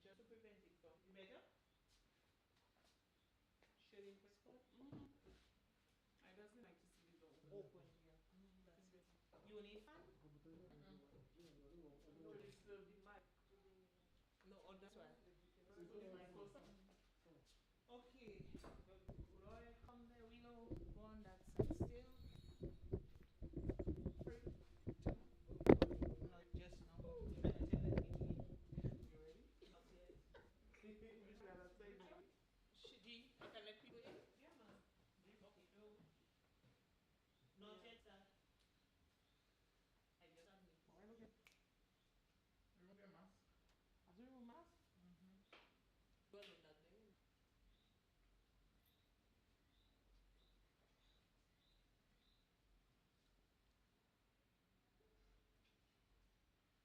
Just to prevent it from. You better? Should we press start? I doesn't like to see the door open here. That's better. You need fan? No, it's the mic. No, oh, that's why. So the mic goes on. Okay. Roy, come there. We know. Go on that side still. 3, 2, not just now. You better tell them in. You ready? Not yet. G, I can let people in? Yeah, man. Okay, no. Not yet, sir. I just have me. Why look at? Remove your mask. I do remove mask? Well, in that day. Three, two, one. You ready now?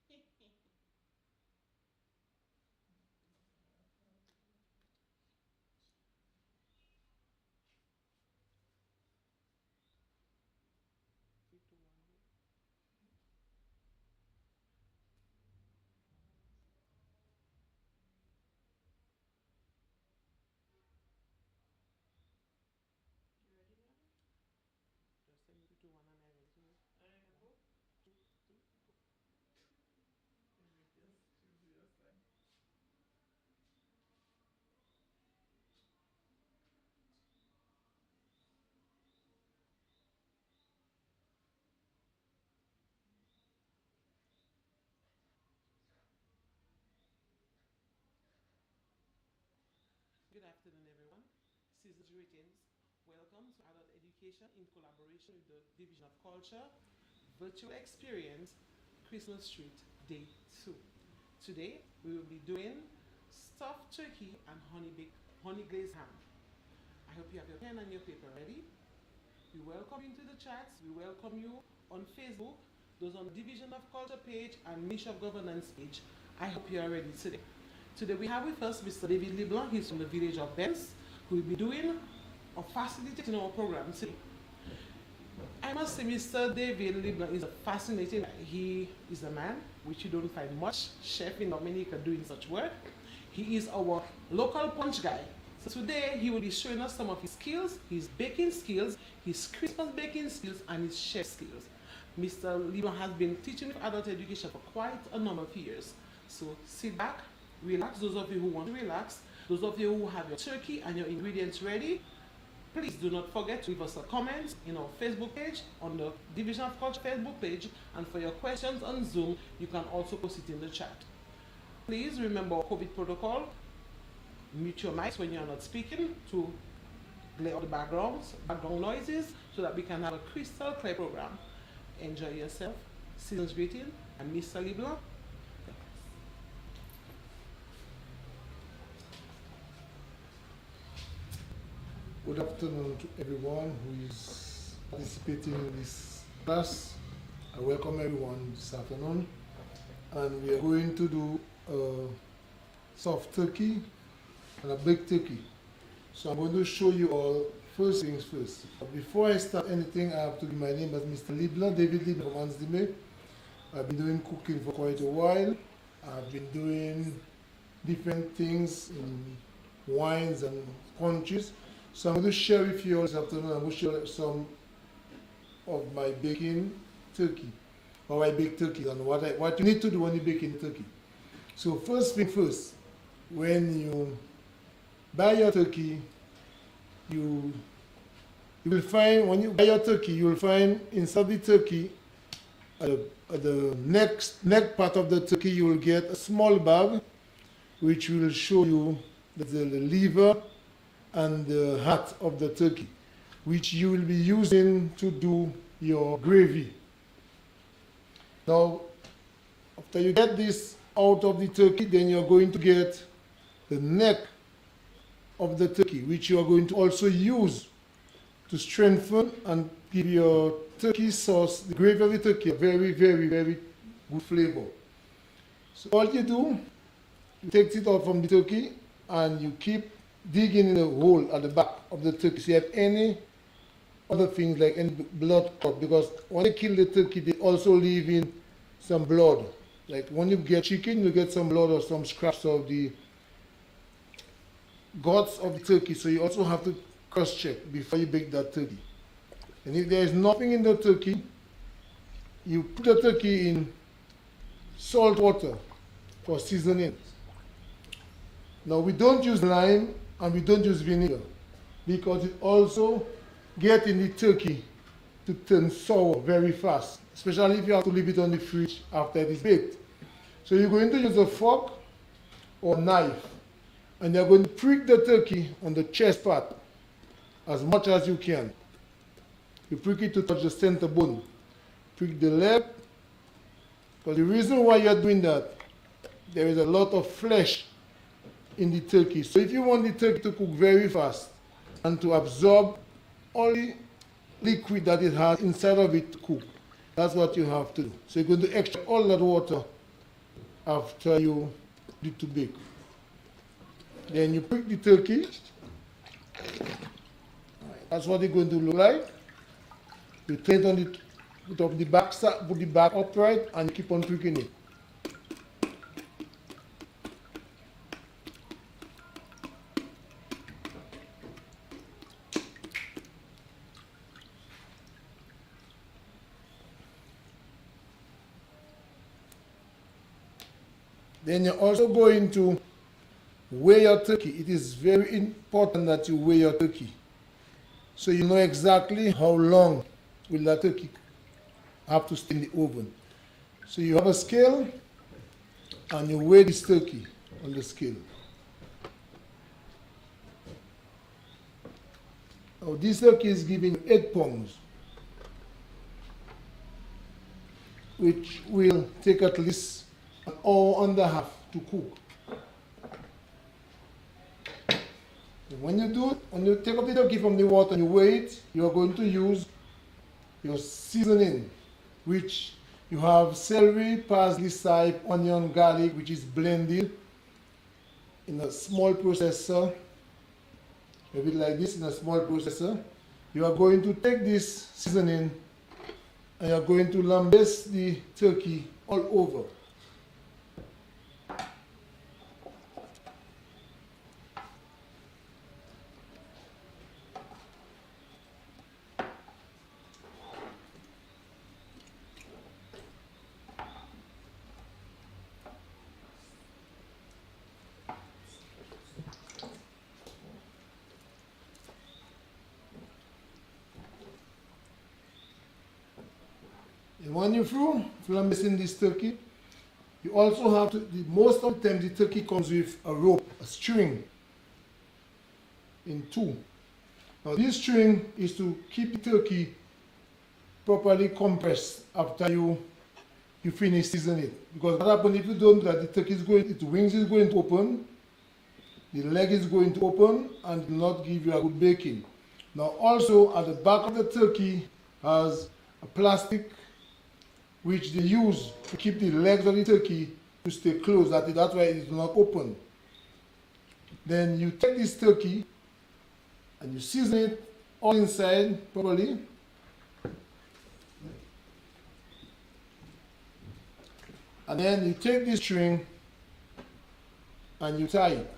Just say 3, 2, 1 and I will do it. And I go. 2, 3, go. Yes, choose your side. Good afternoon, everyone. Season's greetings. Welcome to Adult Education in collaboration with the Division of Culture Virtual Experience Christmas Street Day 2. Today we will be doing stuffed turkey and honey glazed ham. I hope you have your pen and your paper ready. We welcome you into the chats. We welcome you on Facebook, those on the Division of Culture page and Ministry of Governance page. I hope you are ready today. Today we have with us Mr. David Leblanc. He's from the village of Benz, who will be doing or facilitating our program today. I must say Mr. David Leblanc is a fascinating guy. He is a man which you don't find much chef in Dominica doing such work. He is our local punch guy. So today he will be showing us some of his skills, his baking skills, his Christmas baking skills, and his chef skills. Mr. Leblanc has been teaching adult education for quite a number of years. So sit back, relax, those of you who want to relax, those of you who have your turkey and your ingredients ready, please do not forget to leave us a comment in our Facebook page, on the Division of Culture Facebook page, and for your questions on Zoom, you can also post it in the chat. Please remember our COVID protocol. Mute your mics when you are not speaking to clear out the background noises, so that we can have a crystal clear program. Enjoy yourself. Season's greeting, and Mr. Leblanc. Good afternoon to everyone who is participating in this class. I welcome everyone this afternoon, and we are going to do a soft turkey and a baked turkey. So I'm going to show you all first things first. Before I start anything, I have to give my name as Mr. Leblanc, David Leblanc from Ansdime. I've been doing cooking for quite a while. I've been doing different things in wines and countries. So I'm going to share with you all this afternoon. I'm going to share some of my baking turkey, how I bake turkey, and what you need to do when you bake in turkey. So first thing first, when you buy your turkey, you will find, when you buy your turkey, you will find inside the turkey, at the neck part of the turkey, you will get a small bag, which will show you the liver and the heart of the turkey, which you will be using to do your gravy. Now, after you get this out of the turkey, then you're going to get the neck of the turkey, which you are going to also use to strengthen and give your turkey sauce, the gravy of the turkey, a very, very, very good flavor. So all you do, you take it out from the turkey and you keep digging in the hole at the back of the turkey. So you have any other things like any blood clot, because when they kill the turkey, they also leave in some blood. Like when you get chicken, you get some blood or some scraps of the guts of the turkey. So you also have to cross-check before you bake that turkey. And if there is nothing in the turkey, you put the turkey in salt water for seasoning. Now we don't use lime and we don't use vinegar because it also gets in the turkey to turn sour very fast, especially if you have to leave it on the fridge after it is baked. So you're going to use a fork or knife and you're going to prick the turkey on the chest part as much as you can. You prick it to touch the center bone. Prick the leg, because the reason why you're doing that, there is a lot of flesh in the turkey. So if you want the turkey to cook very fast and to absorb all the liquid that it has inside of it to cook, that's what you have to do. So you're going to extract all that water after you do to bake. Then you prick the turkey. That's what it's going to look like. You turn it on the put up the back side, put the back upright, and keep on pricking it. Then you're also going to weigh your turkey. It is very important that you weigh your turkey, so you know exactly how long will that turkey have to stay in the oven. So you have a scale and you weigh this turkey on the scale. Now this turkey is giving 8 pounds, which will take at least an hour and a half to cook. When you do it, when you take up the turkey from the water and you weigh it, you are going to use your seasoning, which you have celery, parsley, thyme, onion, garlic, which is blended in a small processor, a bit like this in a small processor. You are going to take this seasoning and you are going to lambaste the turkey all over. And when you're through flambasting this turkey, you also have to, most of the time the turkey comes with a rope, a string in two. Now this string is to keep the turkey properly compressed after you finish seasoning it. Because what happens if you don't do that, the turkey is going, its wings is going to open, the leg is going to open and will not give you a good baking. Now also at the back of the turkey has a plastic which they use to keep the legs of the turkey to stay closed. That's why it is not open. Then you take this turkey and you season it all inside properly. And then you take this string and you tie it.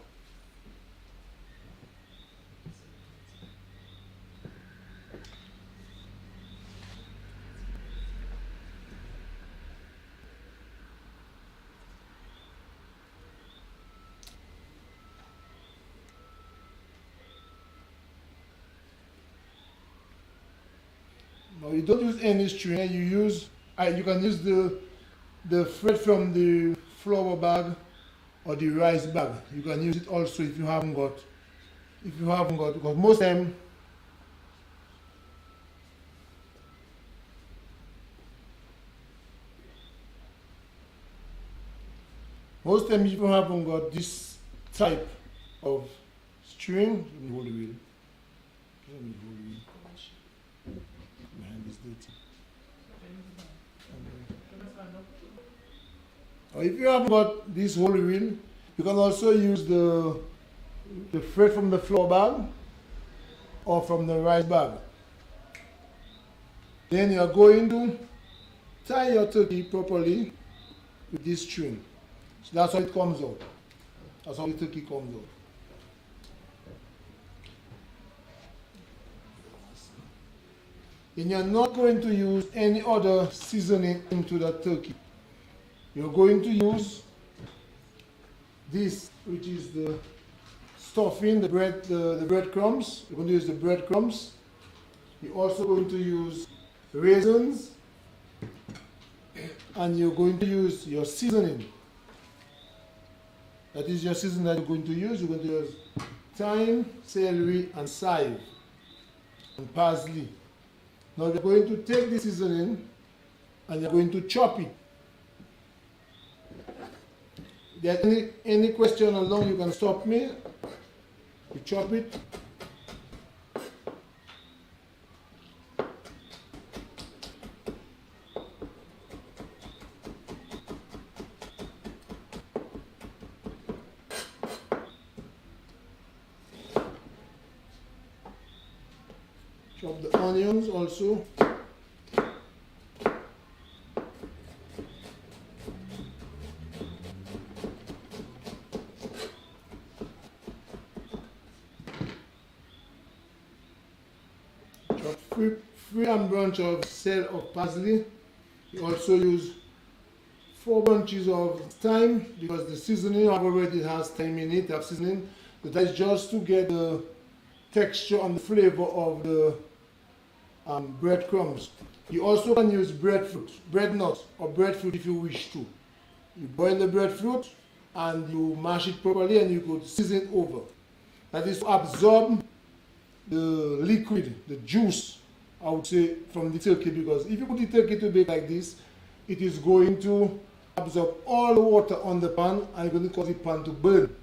Now you don't use any string, you can use the thread from the flour bag or the rice bag. You can use it also if you haven't got, because most time if you haven't got this type of string, let me hold the wheel. My hand is dirty. Or if you haven't got this whole wheel, you can also use the the thread from the flour bag or from the rice bag. Then you are going to tie your turkey properly with this string. So that's how it comes out. That's how the turkey comes out. Then you're not going to use any other seasoning into the turkey. You're going to use this, which is the stuffing, the breadcrumbs. You're going to use the breadcrumbs. You're also going to use raisins, and you're going to use your seasoning. That is your seasoning that you're going to use. You're going to use thyme, celery, and chive, and parsley. Now you're going to take this seasoning and you're going to chop it. If there's any question along, you can stop me. You chop it. Chop the onions also. Chop three branch of parsley. You also use 4 bunches of thyme because the seasoning already has thyme in it. Seasoning, but that's just to get the texture and the flavor of the breadcrumbs. You also can use breadfruit, bread nuts, or breadfruit if you wish to. You boil the breadfruit and you mash it properly and you could season it over. That is to absorb the liquid, the juice, I would say, from the turkey, because if you put the turkey to bake like this, it is going to absorb all the water on the pan and it's going to cause the pan to burn.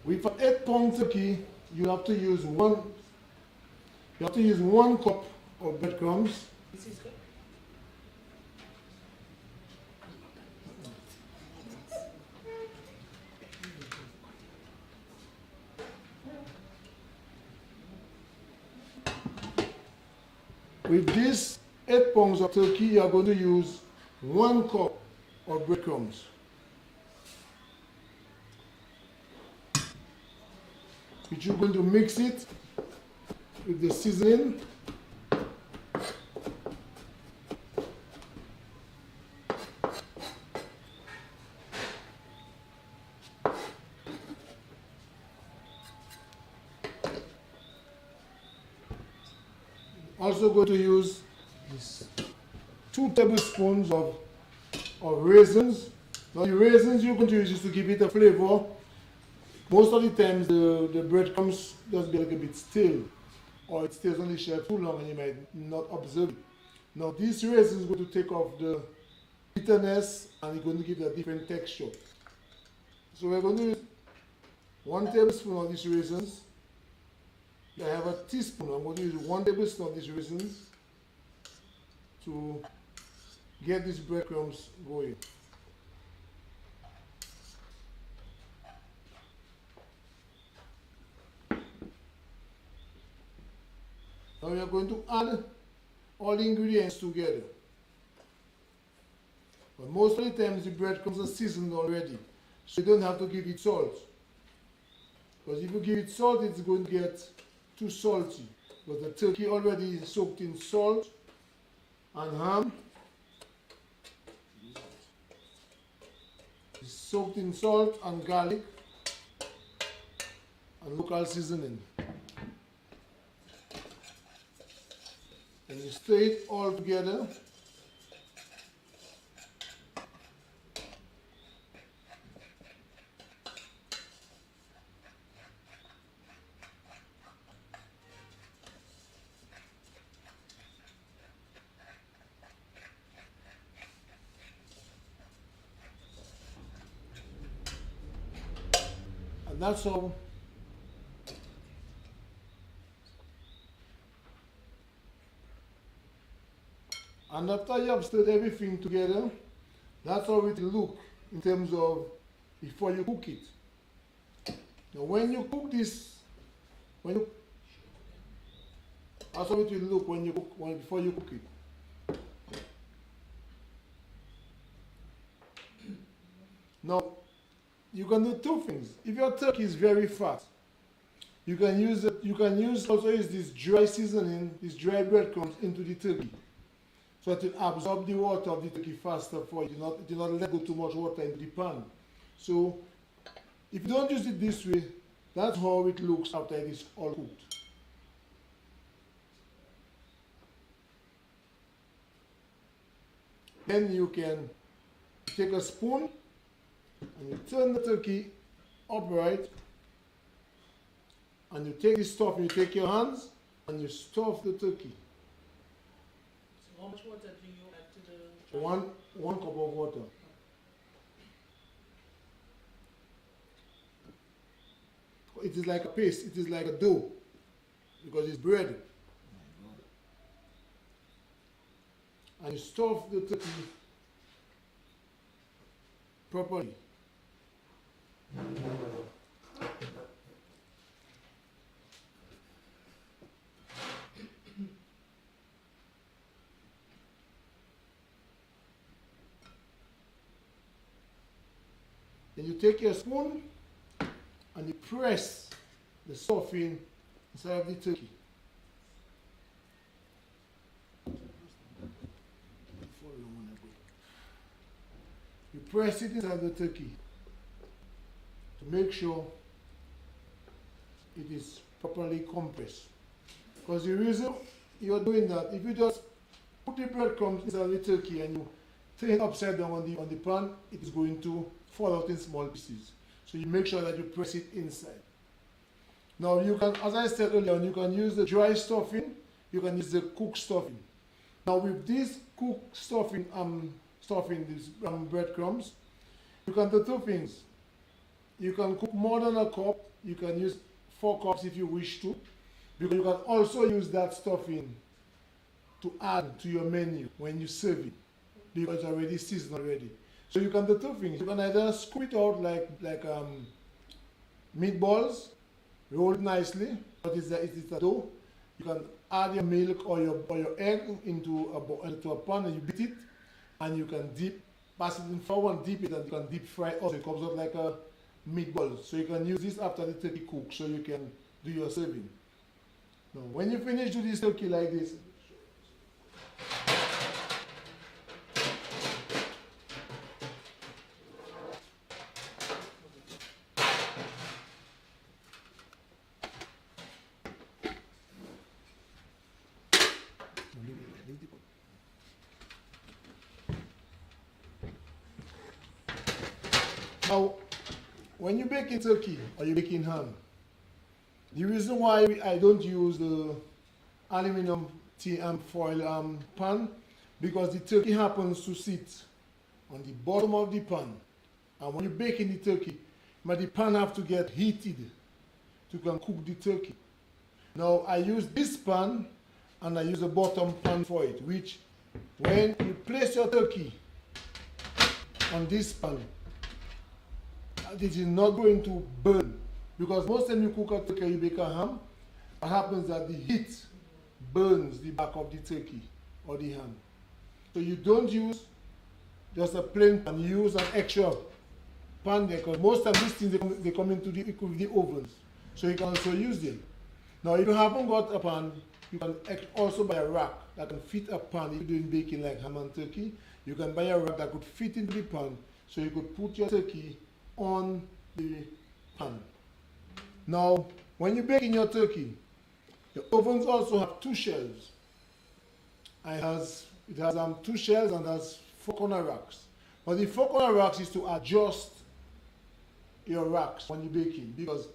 With an 8-pound turkey, you have to use one cup of breadcrumbs. This is good. With these 8 pounds of turkey, you are going to use 1 cup of breadcrumbs. Which you're going to mix it with the seasoning. Also going to use this 2 tablespoons of raisins. Now the raisins you're going to use is to give it a flavor. Most of the times the breadcrumbs just be a little bit stale, or it stays on the shelf too long and you might not observe it. Now these raisins are going to take off the bitterness and it's going to give it a different texture. So we're going to use 1 tablespoon of these raisins. I have a teaspoon. I'm going to use 1 tablespoon of these raisins to get these breadcrumbs going. Now we are going to add all the ingredients together. But most of the times the breadcrumbs are seasoned already, so you don't have to give it salt. Because if you give it salt, it's going to get too salty. But the turkey already is soaked in salt and ham. It's soaked in salt and garlic. and local seasoning. And you stir it all together. And that's all. And after you have stirred everything together, that's how it will look in terms of before you cook it. Now when you cook this, that's how it will look when you cook, before you cook it. Now, you can do two things. If your turkey is very fat, you can use this dry seasoning, this dry breadcrumbs into the turkey. So it will absorb the water of the turkey faster for you. Do not let go too much water into the pan. So if you don't use it this way, that's how it looks after it is all cooked. Then you can take a spoon and you turn the turkey upright, and you take this stuff, you take your hands and you stuff the turkey. So how much water do you add to the... One cup of water. It is like a paste, it is like a dough, because it's bread. And you stuff the turkey properly. Then you take your spoon and you press the stuffing inside of the turkey. You press it inside the turkey to make sure it is properly compressed. Because the reason you're doing that, if you just put the breadcrumbs inside the turkey and you turn it upside down on the pan, it is going to fall out in small pieces. So you make sure that you press it inside. Now you can, as I said earlier, you can use the dry stuffing, you can use the cooked stuffing. Now with this cooked stuffing, these breadcrumbs, you can do two things. You can cook more than a cup. You can use 4 cups if you wish to, because you can also use that stuffing to add to your menu when you serve it, because it's already seasoned already. So you can do two things. You can either scoop it out like meatballs, roll it nicely, but it's a dough. You can add your milk or your egg into a pan and you beat it, and you can pass it in flour and dip it, and you can deep fry it also. It comes out like a meatball. So you can use this after the turkey cooks, so you can do your serving. Now when you finish do this turkey like this, now, when you bake in turkey or you bake in ham, the reason why I don't use the aluminum foil pan, because the turkey happens to sit on the bottom of the pan, and when you bake in the turkey, the pan have to get heated to can cook the turkey. Now I use this pan and I use a bottom pan for it, which when you place your turkey on this pan, it is not going to burn, because most time you cook a turkey, you bake a ham, what happens that the heat burns the back of the turkey or the ham. So you don't use just a plain pan, you use an extra pan there, because most of these things they come into the ovens, so you can also use them. Now if you haven't got a pan, you can also buy a rack that can fit a pan. If you're doing baking like ham and turkey, you can buy a rack that could fit into the pan, so you could put your turkey on the pan. Now, when you're baking your turkey, the ovens also have two shelves. And it has 2 shelves and has 4 corner racks. But the 4 corner racks is to adjust your racks when you're baking, because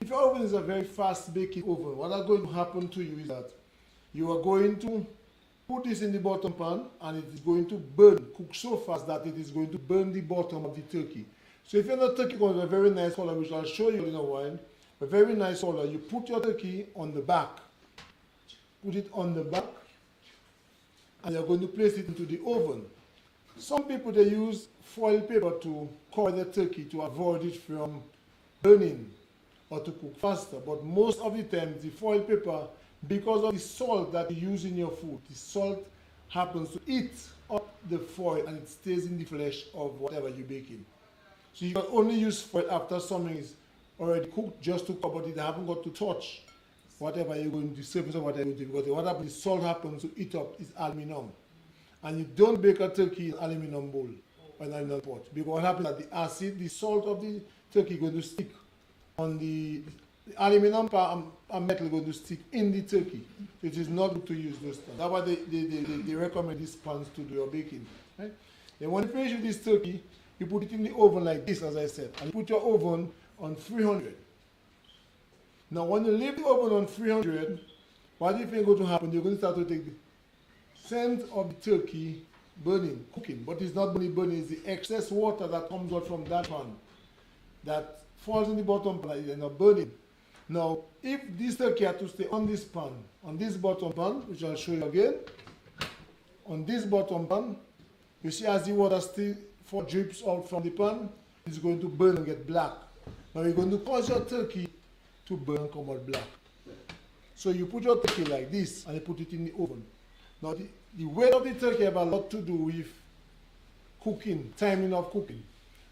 if your oven is a very fast baking oven, what is going to happen to you is that you are going to put this in the bottom pan and it is going to cook so fast that it is going to burn the bottom of the turkey. So if your turkey comes with a very nice color, which I'll show you in a while, a very nice color, you put your turkey on the back. Put it on the back and you're going to place it into the oven. Some people, they use foil paper to cover the turkey to avoid it from burning or to cook faster. But most of the time, the foil paper, because of the salt that you use in your food, the salt happens to eat up the foil and it stays in the flesh of whatever you're baking. So you can only use foil after something is already cooked, just to cover it. They haven't got to touch whatever you're going to surface or whatever you're going to do, because what happens is salt happens to eat up is aluminum. And you don't bake a turkey in aluminum bowl or an aluminum pot, because what happens is that the acid, the salt of the turkey is going to stick on the aluminum part and metal is going to stick in the turkey. So it is not good to use those things. That's why they recommend these pans to do your baking. Right? Then when you finish with this turkey, you put it in the oven like this, as I said, and you put your oven on 300. Now when you leave the oven on 300, what do you think is going to happen? You're going to start to take the scent of the turkey burning, cooking, but it's not only burning, it's the excess water that comes out from that pan that falls in the bottom pan, it's not burning. Now, if this turkey had to stay on this pan, on this bottom pan, which I'll show you again, on this bottom pan, you see as the water still drips out from the pan, it's going to burn and get black. Now you're going to cause your turkey to burn and come out black. So you put your turkey like this and you put it in the oven. Now the weight of the turkey have a lot to do with cooking, timing of cooking.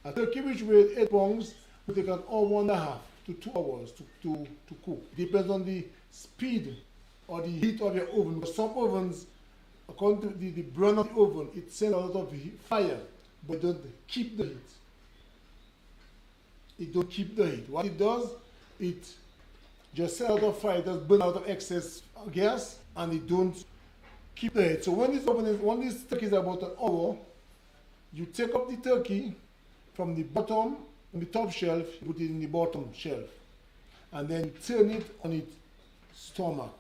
A turkey which weighs 8 pounds will take an hour and a half to 2 hours to cook. It depends on the speed or the heat of your oven. Because some ovens, according to the burn of the oven, it sends a lot of fire, but it don't keep the heat. It don't keep the heat. What it does, it just sends out of fire, it does burn out of excess gas, and it don't keep the heat. So when this turkey is about an hour, you take up the turkey from the bottom, on the top shelf, you put it in the bottom shelf, and then you turn it on its stomach.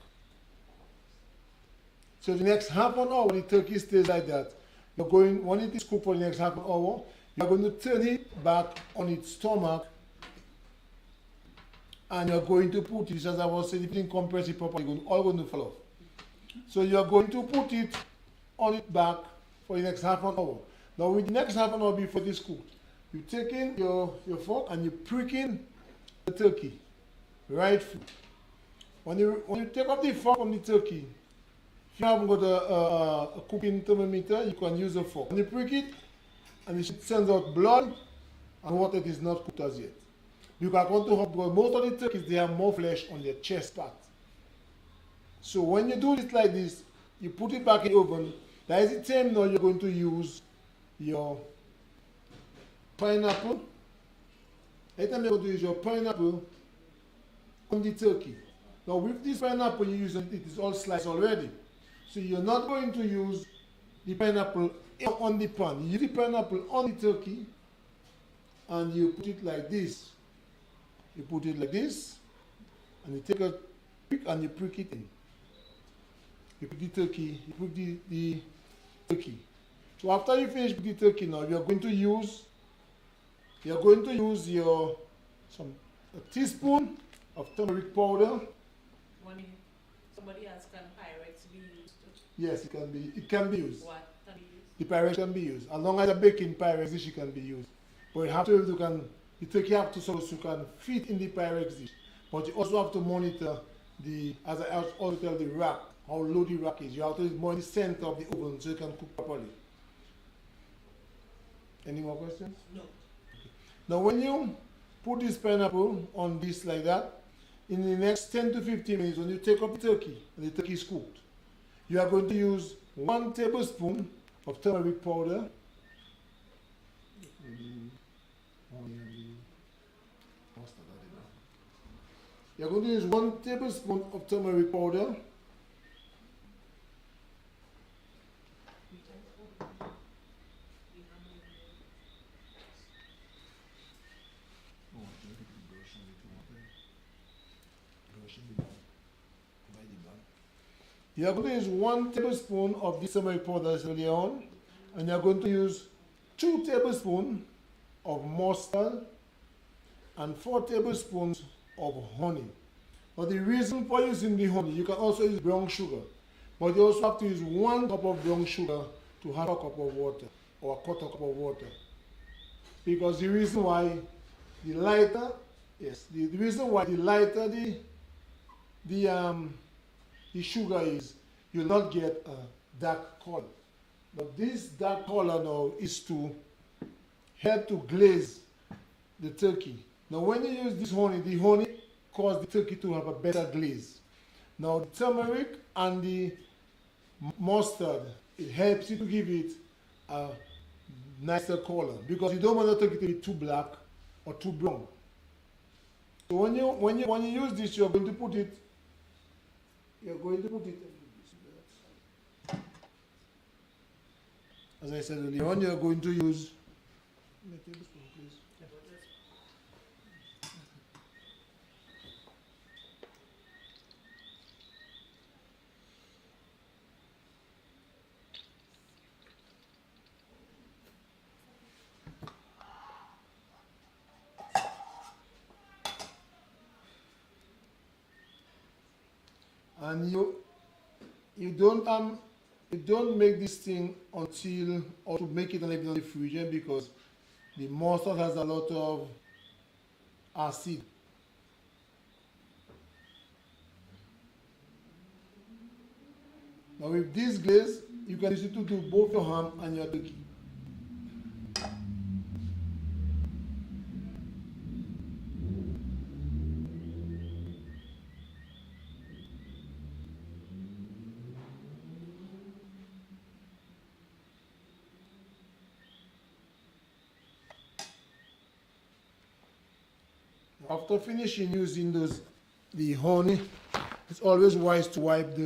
So the next half an hour, the turkey stays like that. When it is cooked for the next half an hour, you're going to turn it back on its stomach, and you're going to put it, as I was saying, if you didn't compress it properly, it's all going to fall off. So you're going to put it on its back for the next half an hour. Now, with the next half an hour before it is cooked, you take in your fork and you prick in the turkey right through. When you take off the fork from the turkey, if you haven't got a cooking thermometer, you can use a fork. When you prick it, and it sends out blood and water, it is not cooked as yet. Because most of the turkeys, they have more flesh on their chest part. So when you do it like this, you put it back in the oven. That is the time now you're going to use your pineapple. Every time you're going to use your pineapple on the turkey. Now with this pineapple you use, it is all sliced already. So you're not going to use the pineapple on the pan. You use the pineapple on the turkey and you put it like this. You put it like this and you take a prick and you prick it in. You put the turkey, you put the turkey. So after you finish with the turkey now, you're going to use a teaspoon of turmeric powder. Somebody asked, can Pyrex be used? Yes, it can be. It can be used. What can be used? The Pyrex can be used. As long as a baking Pyrex dish, it can be used. But you have to, the turkey have to, so you can fit in the Pyrex dish. But you also have to monitor as I also tell, the rack, how low the rack is. You have to monitor the center of the oven so you can cook properly. Any more questions? No. Okay. Now when you put this pineapple on this like that, in the next 10 to 15 minutes, when you take up the turkey and the turkey is cooked, you are going to use 1 tablespoon of turmeric powder. You're going to use 1 tablespoon of turmeric powder. You're going to use 1 tablespoon of this turmeric powder earlier on, and you're going to use 2 tablespoons of mustard and 4 tablespoons of honey. Now the reason for using the honey, you can also use brown sugar, but you also have to use 1 cup of brown sugar to half a cup of water, or a quarter cup of water. Because the reason why the lighter, the reason why the lighter the sugar is, you'll not get a dark color. But this dark color now is to help to glaze the turkey. Now when you use this honey, the honey causes the turkey to have a better glaze. Now the turmeric and the mustard, it helps you to give it a nicer color, because you don't want the turkey to be too black or too brown. So when you use this, you're going to put it as I said earlier on, you're going to use and you don't make this thing until, or to make it a little bit diffusion, because the mustard has a lot of acid. Now with this glaze, you can use it to do both your ham and your turkey. After finishing using the honey, it's always wise to wipe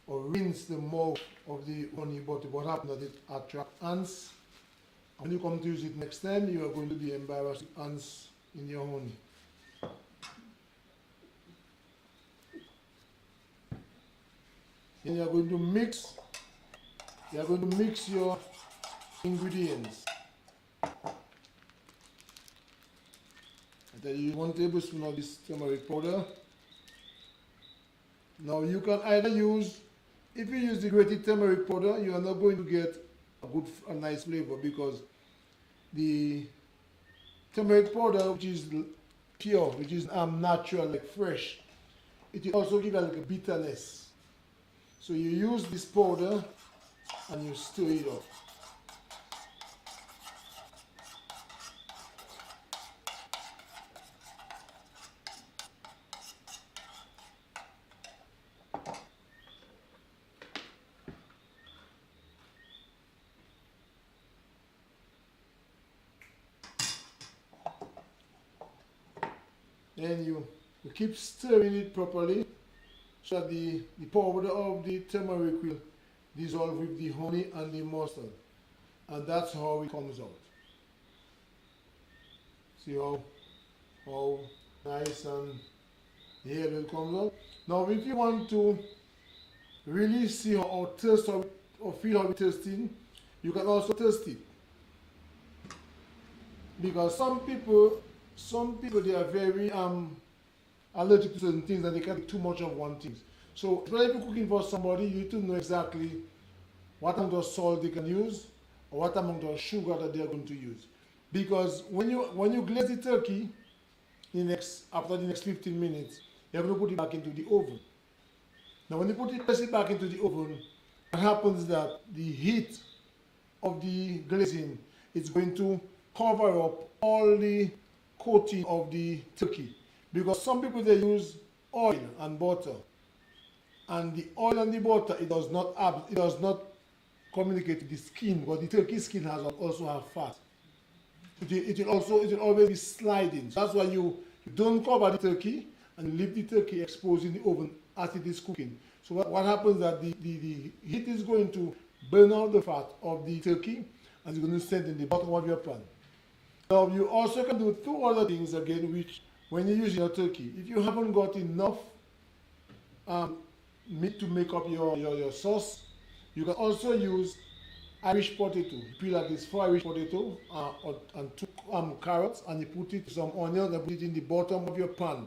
or rinse the mouth of the honey bottle. What happens is it attracts ants. When you come to use it next time, you are going to be embarrassed with ants in your honey. Then you are going to mix your ingredients. Then you use 1 tablespoon of this turmeric powder. Now you can either use, if you use the grated turmeric powder, you are not going to get a nice flavor, because the turmeric powder, which is pure, which is natural, like fresh, it will also give like a bitterness. So you use this powder and you stir it up. Then you keep stirring it properly, so that the powder of the turmeric will dissolve with the honey and the mustard. And that's how it comes out. See how nice and yellow it comes out. Now if you want to really see how it tastes or feel how it tastes, you can also taste it. Because some people they are very allergic to certain things, and they can't eat too much of one thing. So if you're cooking for somebody, you need to know exactly what amount of salt they can use, or what amount of sugar that they are going to use. Because when you glaze the turkey, after the next 15 minutes, you're going to put it back into the oven. Now when you place it back into the oven, what happens is that the heat of the glazing is going to cover up all the coating of the turkey, because some people, they use oil and butter, and the oil and the butter, it does not communicate to the skin, because the turkey skin also have fat. It will always be sliding. That's why you You don't cover the turkey and leave the turkey exposed in the oven as it is cooking. So what happens is that the heat is going to burn out the fat of the turkey and it's going to send in the bottom of your pan. Now you also can do two other things again, which when you're using your turkey, if you haven't got enough meat to make up your sauce, you can also use Irish potato. You peel like this 4 Irish potato and 2 carrots, and you put it some onions and put it in the bottom of your pan.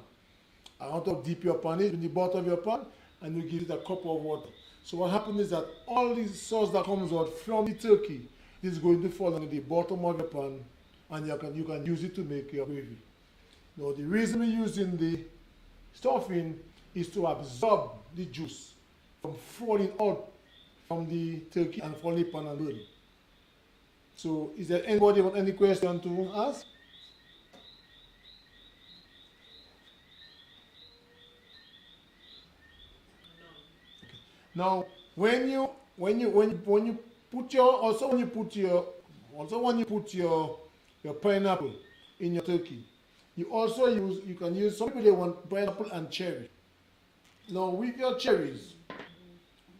I want to dip your pan in the bottom of your pan, and you give it a cup of water. So what happens is that all the sauce that comes out from the turkey is going to fall into the bottom of your pan, and you can use it to make your gravy. Now the reason we're using the stuffing is to absorb the juice from falling out from the turkey and falling in the pan and burn. So is there anybody with any question to ask? Now, when you put your pineapple in your turkey, you can use, some people they want pineapple and cherry. Now with your cherries,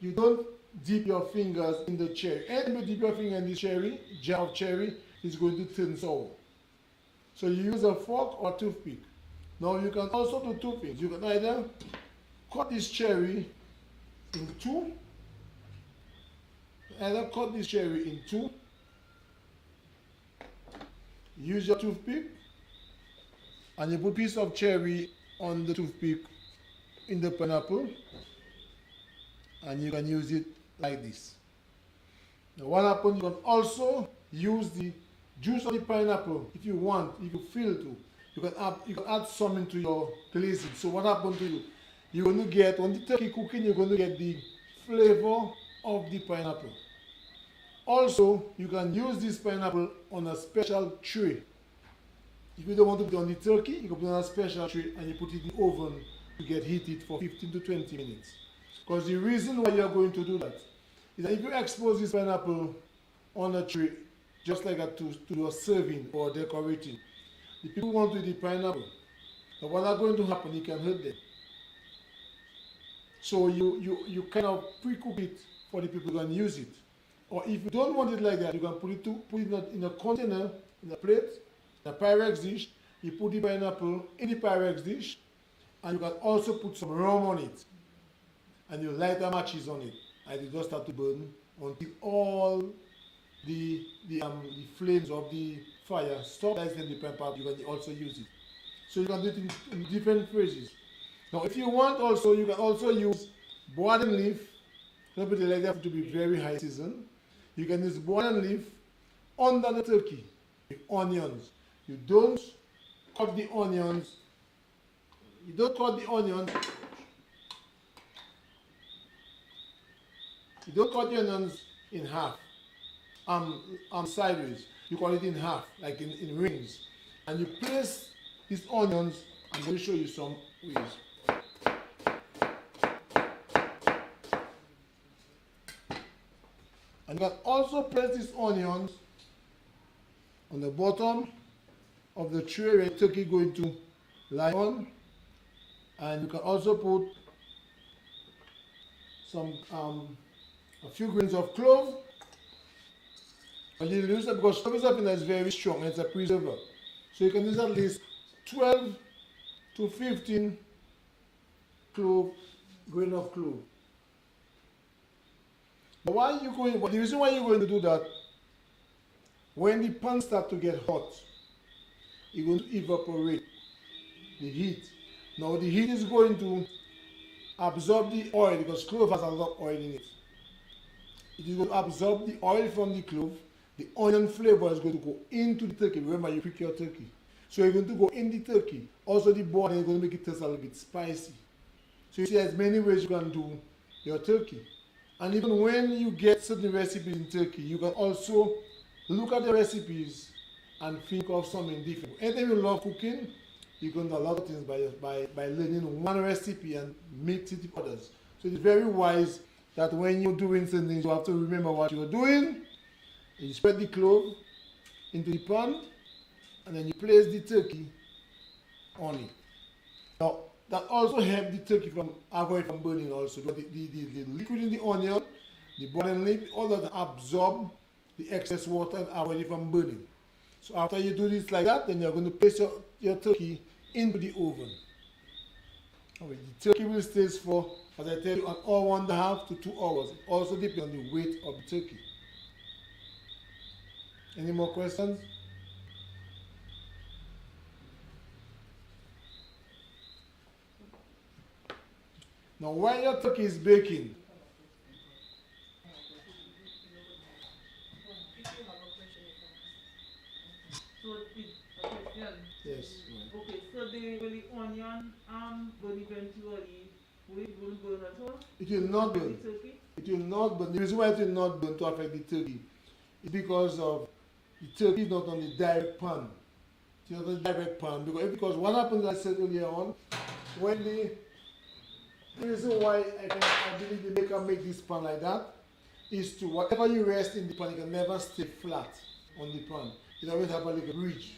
you don't dip your fingers in the cherry. And you dip your finger in the cherry, jar of cherry, is going to turn sour. So you use a fork or toothpick. Now you can also do two things. You can either cut this cherry in two. Use your toothpick and you put a piece of cherry on the toothpick in the pineapple, and you can use it like this. Now what happens, you can also use the juice of the pineapple if you want, if you feel to. You can add some into your glazed. So what happens to you? You're going to get, when the turkey cooking, you're going to get the flavor of the pineapple. Also, you can use this pineapple on a special tray. If you don't want to put it on the turkey, you can put it on a special tray and you put it in the oven to get heated for 15 to 20 minutes. Because the reason why you are going to do that is that if you expose this pineapple on a tray, just like that to do a serving or decorating, the people want to eat the pineapple. But what is going to happen, it can hurt them. So you kind of pre-cook it for the people who can use it. Or if you don't want it like that, you can put it in a container, in a plate, in a Pyrex dish. You put the pineapple in the Pyrex dish, and you can also put some rum on it. And you light the matches on it, and it just start to burn until all the flames of the fire stop. Then the pineapple, you can also use it. So you can do it in different phrases. Now, if you want also, you can also use boiled leaf. Some people like that to be very high season. You can use boiled leaf under the turkey with onions. You don't cut the onions. You don't cut the onions. You don't cut the onions in half. Sideways. You cut it in half, like in rings. And you place these onions. I'm going to show you some ways. And you can also place these onions on the bottom of the tray where the turkey is going to lie on. And you can also put some a few grains of clove. And you use it because clove is something that is very strong and it's a preserver. So you can use at least 12 to 15 grain of clove. But the reason why you're going to do that, when the pan starts to get hot, you're going to evaporate the heat. Now the heat is going to absorb the oil because clove has a lot of oil in it. It is going to absorb the oil from the clove. The onion flavor is going to go into the turkey. Remember, you pick your turkey. So you're going to go in the turkey. Also the boiling is going to make it taste a little bit spicy. So you see there's many ways you can do your turkey. And even when you get certain recipes in turkey, you can also look at the recipes and think of something different. Anytime you love cooking, you can do a lot of things by learning one recipe and mix it with others. So it's very wise that when you're doing certain things, you have to remember what you're doing. You spread the clove into the pan, and then you place the turkey only. Now, that also helps the turkey from avoid from burning also. The liquid in the onion, the boiling leaf, all that absorb the excess water and avoid it from burning. So after you do this like that, then you're going to place your turkey into the oven. Okay, the turkey will stay for, as I tell you, an hour and a half to 2 hours. It also depends on the weight of the turkey. Any more questions? Now, while your turkey is baking, yes. Okay, so the onion burn eventually, will it burn at all? It will not burn. It will not burn. The reason why it will not burn to affect the turkey is because of the turkey is not on the direct pan. It's not on the direct pan. Because what happens, as I said earlier on, when the reason why I believe the maker make this pan like that is to whatever you rest in the pan, it can never stay flat on the pan. It always have a little ridge.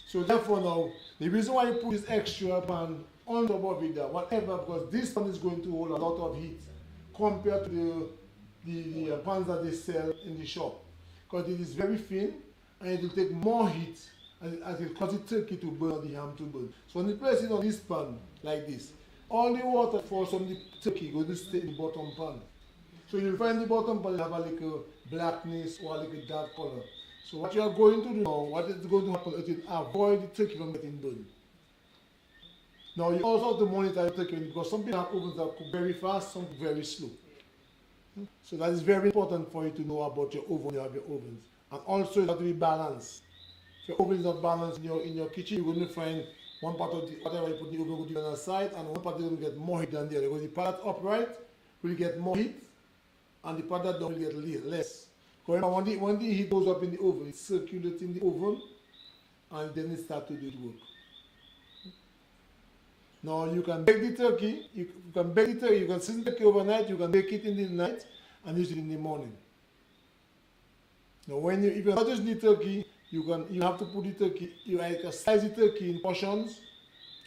So therefore now, the reason why you put this extra pan on top of it, whatever, because this pan is going to hold a lot of heat compared to the pans that they sell in the shop. Because it is very thin and it will take more heat as it causes the turkey to burn or the ham to burn. So when you place it on this pan like this, all the water falls from the turkey going to stay in the bottom pan. So you'll find the bottom pan have a little blackness or a little dark color. So what you are going to do now, what is going to happen, it will avoid the turkey from getting burned. Now you also have to monitor your turkey because some people have ovens that cook very fast, some very slow. So that is very important for you to know about your oven when you have your ovens. And also you have to be balanced. If your oven is not balanced in your kitchen, you're going to find one part of the whatever you put in the oven will be on the side, and one part is going to get more heat than the other. Because the part that's upright will get more heat, and the part that don't will get less. Because when the heat goes up in the oven, it circulates in the oven, and then it starts to do the work. Now you can bake the turkey. You can season the turkey overnight. You can bake it in the night and use it in the morning. Now if you're not using the turkey, you have to put the turkey. You slice the turkey in portions,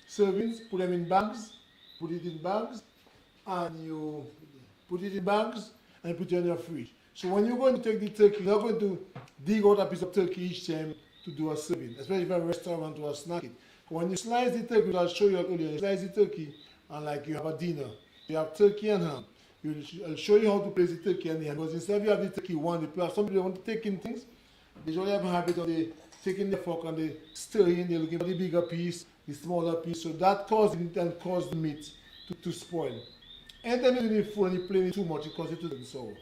servings. Put them in bags. Put it in bags, and you put it in bags and put it in your fridge. So when you're going to take the turkey, you're not going to dig out a piece of turkey each time to do a serving, especially if you're a restaurant or a snack it. When you slice the turkey, I'll show you earlier, you slice the turkey and like you have a dinner. You have turkey and ham. I'll show you how to place the turkey and the ham. Because instead of you have the turkey some people want to take in things, they usually have a habit of they taking the fork and they stir in, they're looking for the bigger piece, the smaller piece. So that causes the meat to spoil. Anytime you do the food and you play it too much, it causes it to be sour.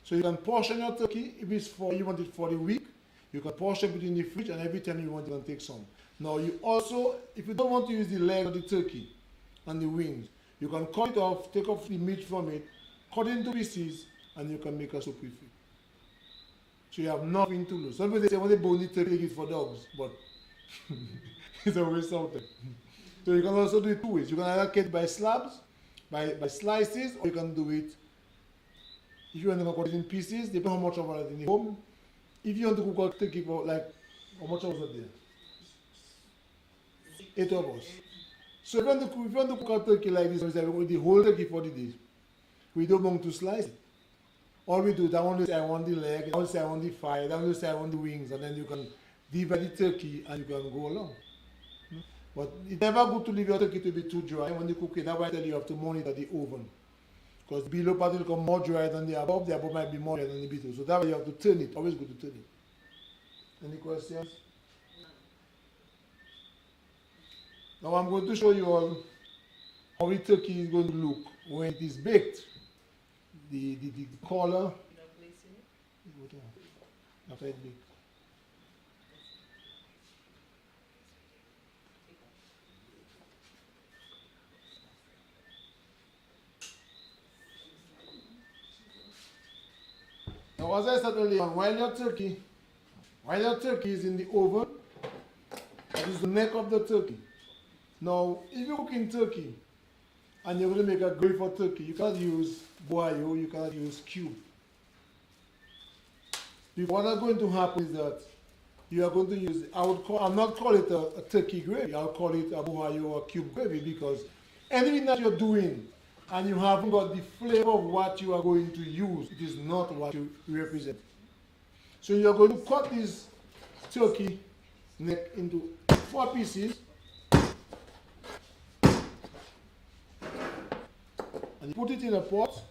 So you can portion your turkey. If you want it for the week, you can portion it in the fridge, and every time you want, you can take some. Now you also, if you don't want to use the leg of the turkey and the wings, you can cut it off, take off the meat from it, cut it into pieces, and you can make a soup with it. So you have nothing to lose. Some people say when they bone the turkey, they give it for dogs, but it's a waste of time. So you can also do it two ways. You can either cut it by slabs, by slices, or you can do it. If you want to cut it in pieces, depending on how much of it in the home. If you want to cook a turkey for like, how much of it there? 8 of us. So if you want to cook a turkey like this, we want the whole turkey for the day. We don't want to slice it. All we do is I want to say I want the leg, I want to say I want the thigh, I want to say I want the wings, and then you can divide the turkey and you can go along. But it's never good to leave your turkey to be too dry when you cook it. That's why I tell you have to monitor the oven. Because the below part will become more dry than the above might be more dry than the below. So that's why you have to turn it. Always good to turn it. Any questions? Now I'm going to show you all how the turkey is going to look when it is baked. The color. After it's baked. Now, as I said earlier, while your turkey is in the oven, that is the neck of the turkey. Now, if you're cooking turkey and you're going to make a gravy for turkey, you cannot use boyo, you cannot use cube. What is going to happen is that you are going to use, I'll not call it a turkey gravy, I'll call it a bohayo or cube gravy, because anything that you're doing and you haven't got the flavor of what you are going to use, it is not what you represent. So you're going to cut this turkey neck into 4 pieces, and you put it in a pot,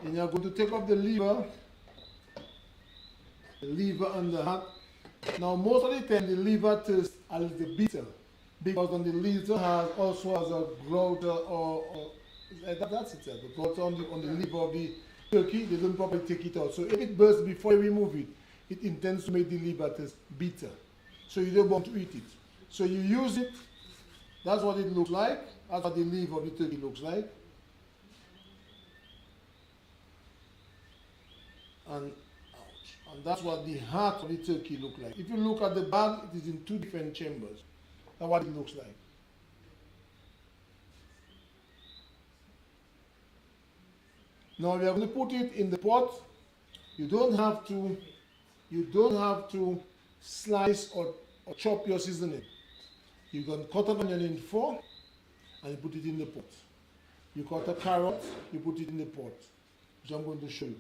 and you're going to take off the liver and the heart. Now most of the time the liver tastes a little bitter, because on the liver also has a gouda or that's it, the gouda on the liver of the turkey. They don't probably take it out. So if it bursts before you remove it, it intends to make the liver taste bitter. So you don't want to eat it. So you use it. That's what it looks like. That's what the liver of the turkey looks like. And that's what the heart of the turkey looks like. If you look at the bag, it is in 2 different chambers. That's what it looks like. Now we are going to put it in the pot. You don't have to slice or chop your seasoning. You can cut an onion in 4 and you put it in the pot. You cut a carrot, you put it in the pot, which I'm going to show you.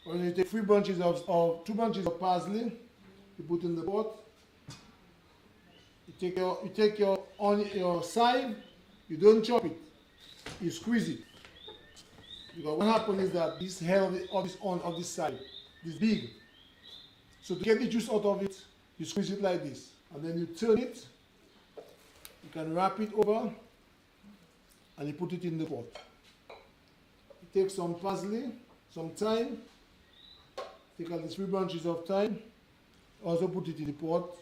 When you take 2 bunches of parsley, you put in the pot. You take your side, you don't chop it, you squeeze it. Because what happens is that this hair of this side is big. So to get the juice out of it, you squeeze it like this, and then you turn it. You can wrap it over, and you put it in the pot. You take some parsley, some thyme. Take out the 3 bunches of thyme. Also put it in the pot.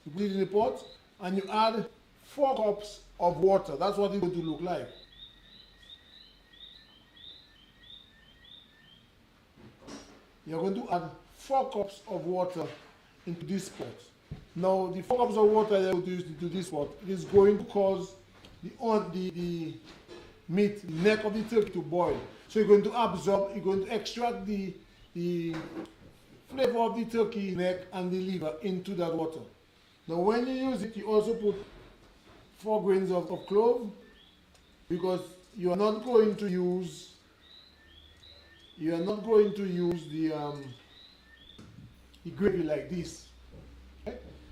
You put it in the pot and you add 4 cups of water. That's what it's going to look like. You're going to add 4 cups of water into this pot. Now, the 4 cups of water that you use into this pot is going to cause the meat, the neck of the turkey to boil. So you're going to absorb, you're going to extract the flavor of the turkey neck and the liver into that water. Now, when you use it, you also put 4 grains of clove, because you are not going to use the gravy like this.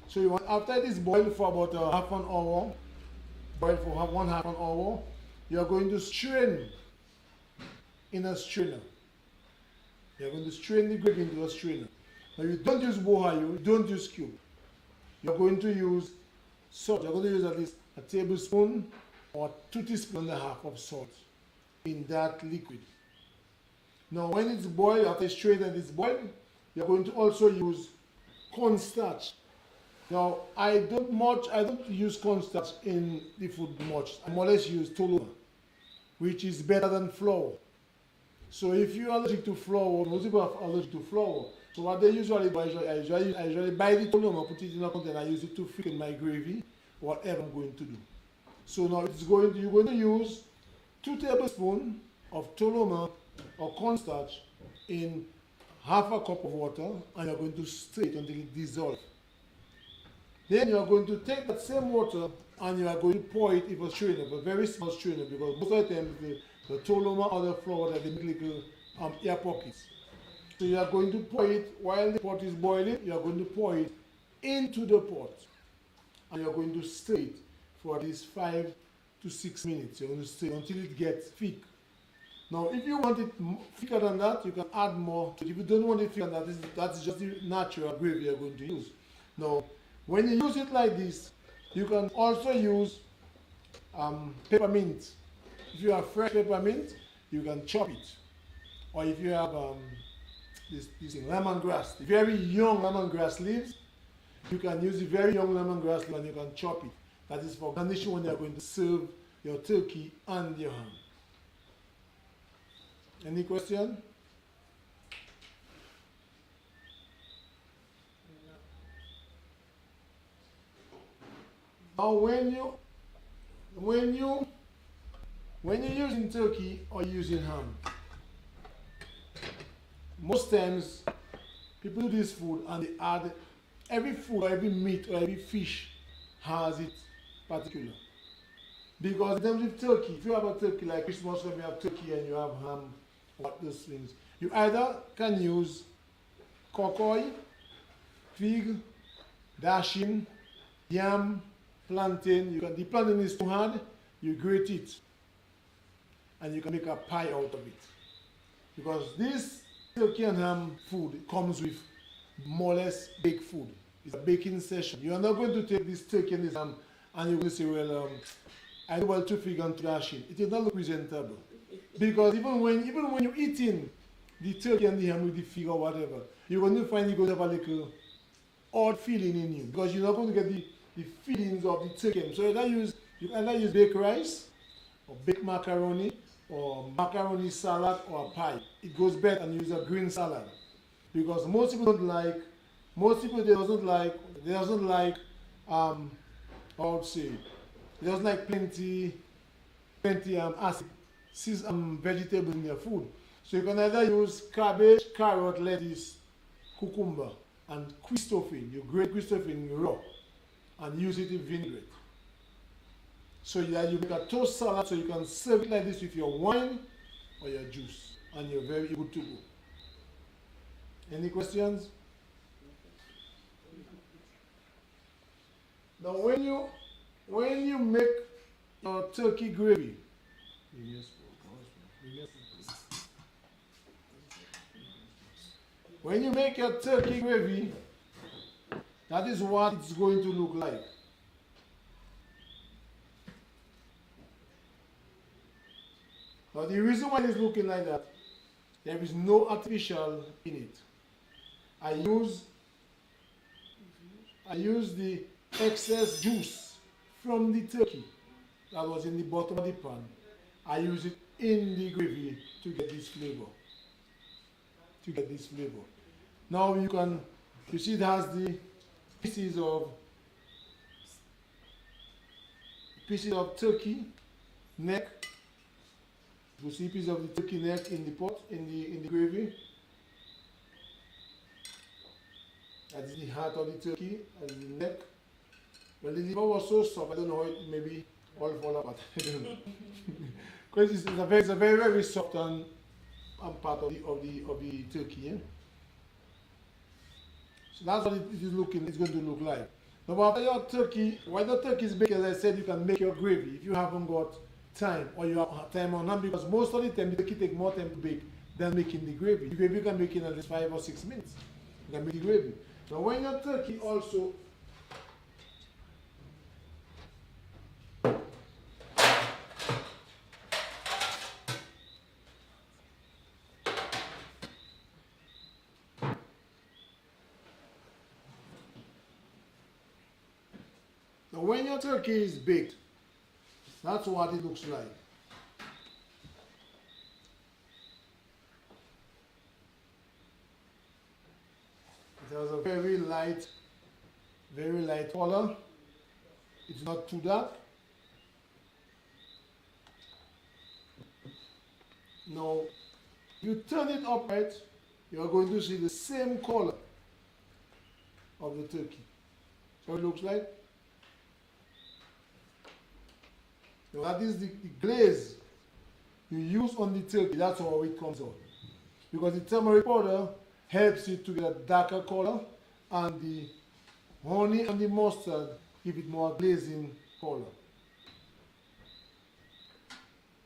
So you want, after this boil for about half an hour, boil for half an hour, you are going to strain in a strainer. You are going to strain the gravy into a strainer. Now you don't use bohayo, you don't use cube. You are going to use salt. You are going to use at least a tablespoon or 2 teaspoons and a half of salt in that liquid. Now when it's boiled, after strain and it's boiled, you are going to also use cornstarch. Now, I don't use cornstarch in the food much. I more or less use toloma, which is better than flour. So if you're allergic to flour, most people are allergic to flour. So what they usually do, I usually buy the toloma, put it in a container, I use it to thicken my gravy, whatever I'm going to do. So now you're going to use 2 tablespoons of toloma or cornstarch in half a cup of water, and you're going to stir it until it dissolves. Then you are going to take that same water and you are going to pour it in a strainer, a very small strainer, because most of the time the toloma or the flour that they make little air pockets. So you are going to pour it while the pot is boiling. You are going to pour it into the pot, and you are going to stir it for at least 5 to 6 minutes. You're going to stir it until it gets thick. Now, if you want it thicker than that, you can add more. If you don't want it thicker than that, that's just the natural gravy you're going to use. Now, when you use it like this, you can also use peppermint. If you have fresh peppermint, you can chop it. Or if you have this lemongrass, the very young lemongrass leaves, you can use the very young lemongrass leaf and you can chop it. That is for garnishing when you are going to serve your turkey and your ham. Any question? No. Now when you're using turkey or using ham, most times people do this food and they add every food or every meat or every fish has its particular. Because in terms of turkey, if you have a turkey like Christmas when you have turkey and you have ham, what those things, you either can use cocoy, fig, dashing, yam, plantain. The plantain is too hard, you grate it and you can make a pie out of it. Because this turkey and ham food comes with more or less baked food. It's a baking session. You are not going to take this turkey and this ham and you're going to say, well, I do well to fig and to dashing. It is not look presentable. Because even when you're eating the turkey and the ham with the fig or whatever, you're going to find you're going to have a little odd feeling in you. Because you're not going to get the feelings of the turkey. So you either use baked rice or baked macaroni or macaroni salad or a pie. It goes better and use a green salad. Because most people they doesn't like how to say, they doesn't like plenty acid vegetables in their food. So you can either use cabbage, carrot, lettuce, cucumber, and Christophane. You grate Christophane raw and use it in vinaigrette. So that you make a toast salad so you can serve it like this with your wine or your juice and you're very good to go. Any questions? Now when you make your turkey gravy, when you make your turkey gravy, that is what it's going to look like. Now the reason why it's looking like that, there is no artificial in it. I use the excess juice from the turkey that was in the bottom of the pan. I use it in the gravy to get this flavor. Now you see it has the pieces of turkey neck. You see pieces of the turkey neck in the pot, in the gravy. That is the heart of the turkey and the neck. Well, the liver was so soft, I don't know how it maybe all fall apart. I don't know. Because it's a very, very soft and part of the turkey. Eh? So that's what it's going to look like. Now after your turkey, while the turkey is baked, as I said, you can make your gravy if you haven't got time or you have time on hand, because most of the time the turkey takes more time to bake than making the gravy. The gravy you can make in at least 5 or 6 minutes. You can make the gravy. Now when your turkey also is baked, that's what it looks like. It has a very light color. It's not too dark. Now, you turn it upright, you are going to see the same color of the turkey. So it looks like. Now that is the glaze you use on the turkey. That's how it comes out. Because the turmeric powder helps it to get a darker color, and the honey and the mustard give it more glazing color.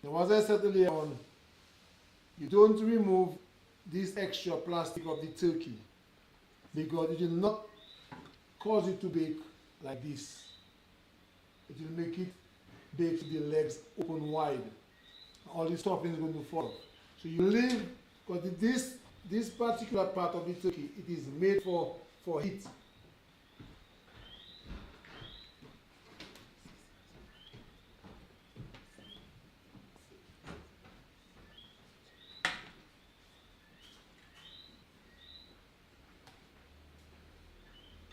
Now, as I said earlier on, you don't remove this extra plastic of the turkey because it will not cause it to bake like this. It will make it bake with the legs open wide. All the stuffing is going to fall. So you leave, because this particular part of the turkey, it is made for heat.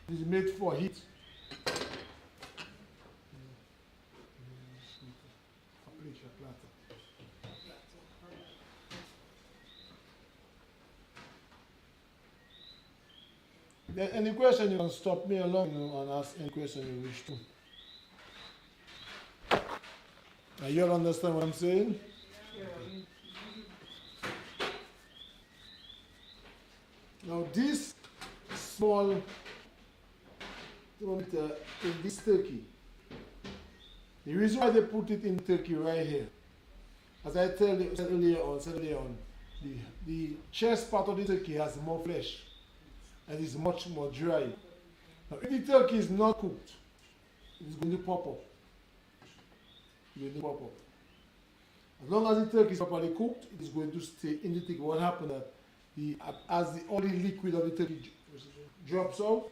It is made for heat. Then any question you can stop me along, and ask any question you wish to. Now you all understand what I'm saying? Now this small thermometer in this turkey, the reason why they put it in turkey right here, as I said earlier on, the chest part of the turkey has more flesh and is much more dry. Now if the turkey is not cooked, it's going to pop up. It's going to pop up. As long as the turkey is properly cooked, it is going to stay in the turkey. What happens as all the liquid of the turkey drops out,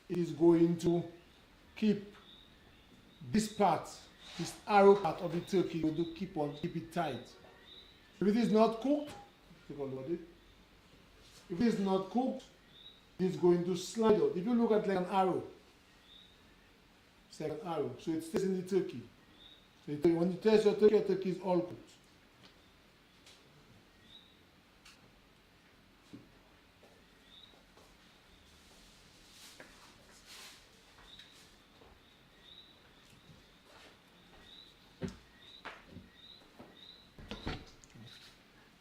it is going to keep this part, this arrow part of the turkey, going to keep it tight. If it is not cooked, take a look at it. If it is not cooked, it is going to slide out. If you look at like an arrow, it's like an arrow, so it stays in the turkey. So when you test your turkey is all cooked.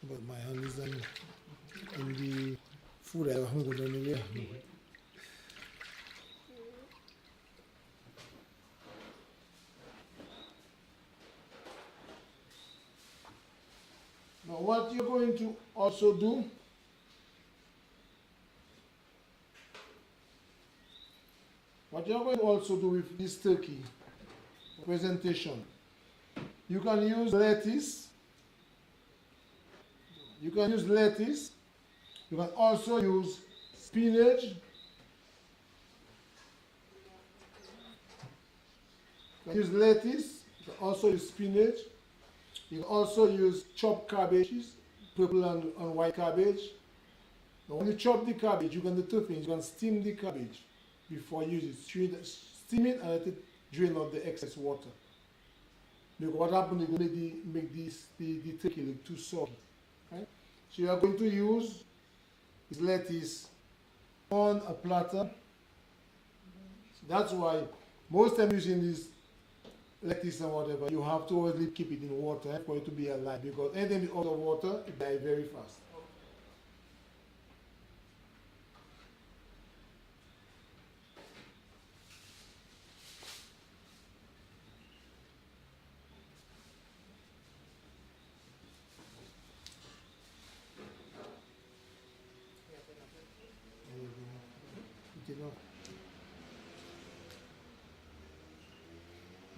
But my hand is in the food I haven't got anywhere. Now what you're going to also do, with this turkey presentation, you can use lettuce. You can also use spinach. You can use lettuce. You can also use spinach. You can also use chopped cabbages, purple and white cabbage. Now when you chop the cabbage, you can do two things. You can steam the cabbage before you use it. Steam it and let it drain out the excess water. Because what happens is going to make the turkey look too soft. Right? So you are going to use this lettuce on a platter. So that's why most time using this lettuce and whatever, you have to always keep it in water for it to be alive, because anything out of water, it dies very fast.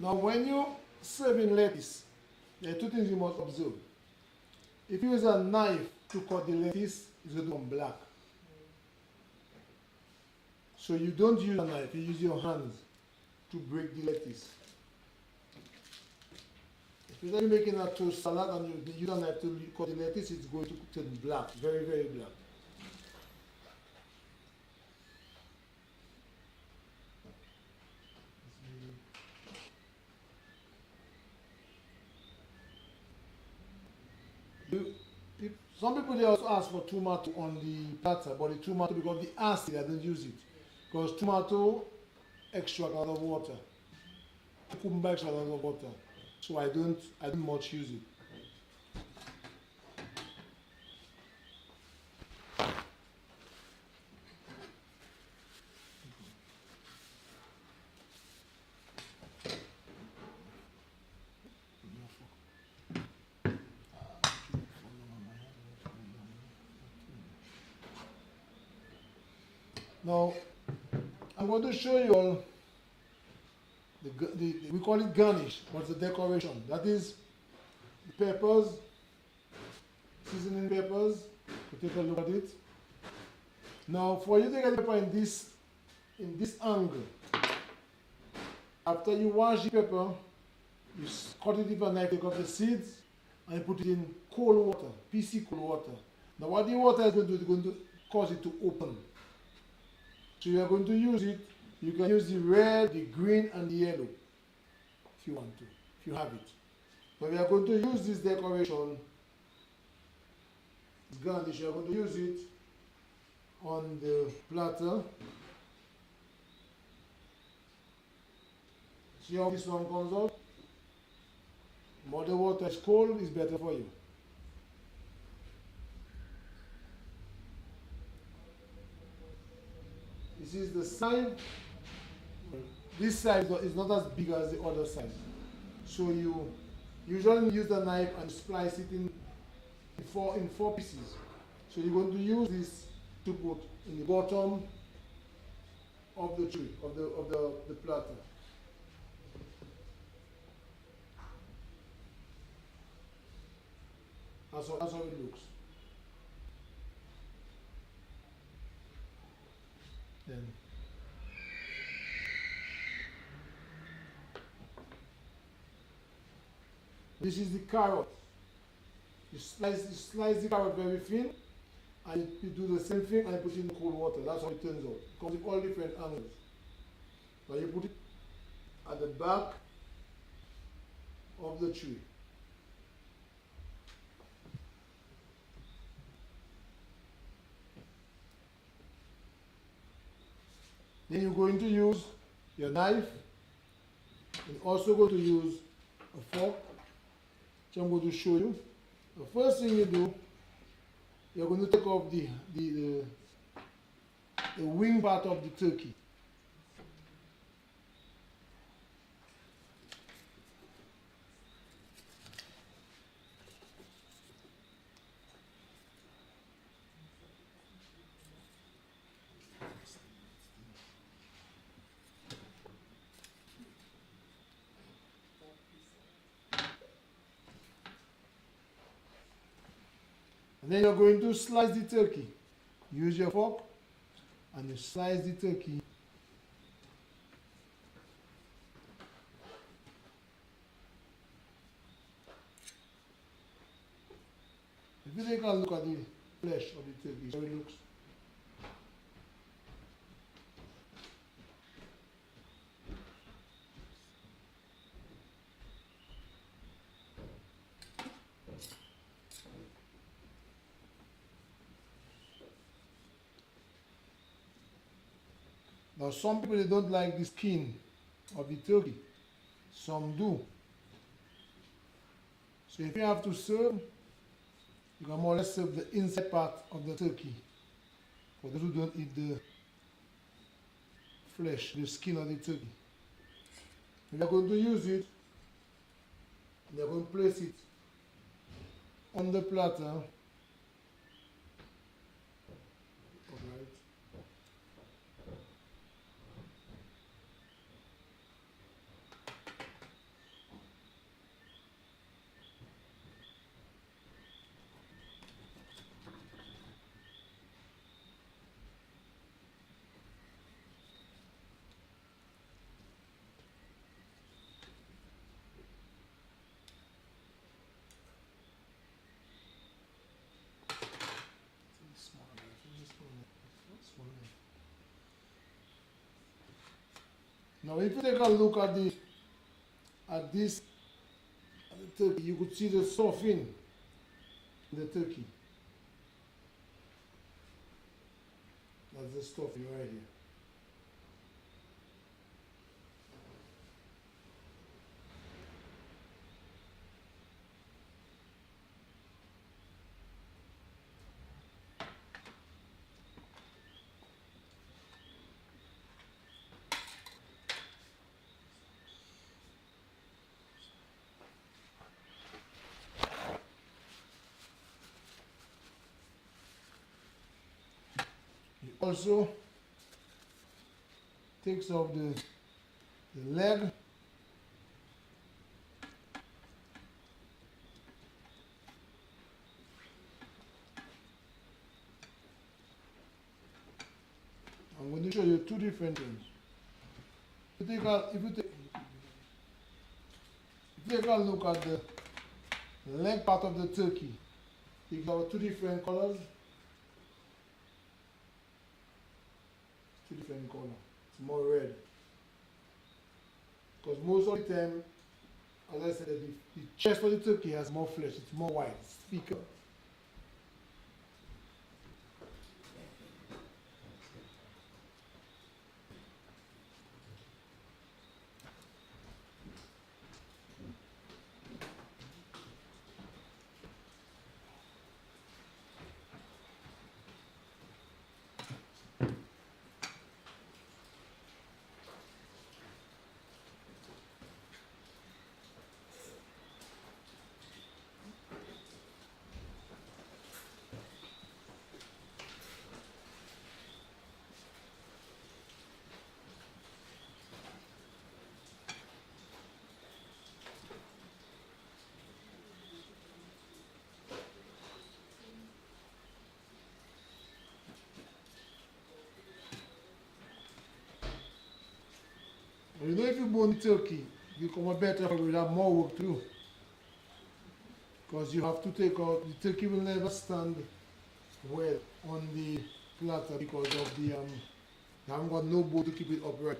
Now when you serving lettuce, there are two things you must observe. If you use a knife to cut the lettuce, it's going to become black. So you don't use a knife, you use your hands to break the lettuce. If you're making a toast salad and you use a knife to cut the lettuce, it's going to turn black, very, very black. Some people they also ask for tomato on the platter, but the tomato, because the acid, I don't use it. Because tomato extract out of water. Cucumber extract out of water. So I don't much use it. Now, I'm going to show you all, we call it garnish, but it's a decoration. That is the peppers, seasoning peppers. You take a look at it. Now, for you to get the pepper in this angle, after you wash the pepper, you cut it with a knife, take off the seeds, and you put it in cold water, PC cold water. Now, what the water is going to do, it's going to cause it to open. So you are going to use it. You can use the red, the green, and the yellow if you want to, if you have it. But we are going to use this decoration, garnish. You are going to use it on the platter. See how this one comes out? The more the water is cold, is better for you. This is the side. This side is not as big as the other side. So you usually use the knife and slice it in four pieces. So you're going to use this to put in the bottom of the tree, of the platter. That's how it looks. Then this is the carrot. You slice the carrot very thin, and you do the same thing and you put it in cold water. That's how it turns out. It comes in all different angles. Now you put it at the back of the tree. Then you're going to use your knife and also going to use a fork, which I'm going to show you. The first thing you do, you're going to take off the wing part of the turkey. And then you're going to slice the turkey. Use your fork and you slice the turkey. If you take a look at the flesh of the turkey, how it looks. Now some people, they don't like the skin of the turkey. Some do. So if you have to serve, you can more or less serve the inside part of the turkey. For those who don't eat the flesh, the skin of the turkey. We are going to use it, and they are going to place it on the platter. Now, if you take a look at the turkey, you could see the stuffing in the turkey. That's the stuffing right here. Also takes off the leg. I'm going to show you two different things. If you take a look at the leg part of the turkey, you got two different colors. Two different colors. It's more red. Because most of the time, as I said, the chest of the turkey has more flesh. It's more white. It's thicker. you know if you bone turkey, you come a better, you have more work to do. Because you have to take out, the turkey will never stand well on the platter because of the, you haven't got no bone to keep it upright.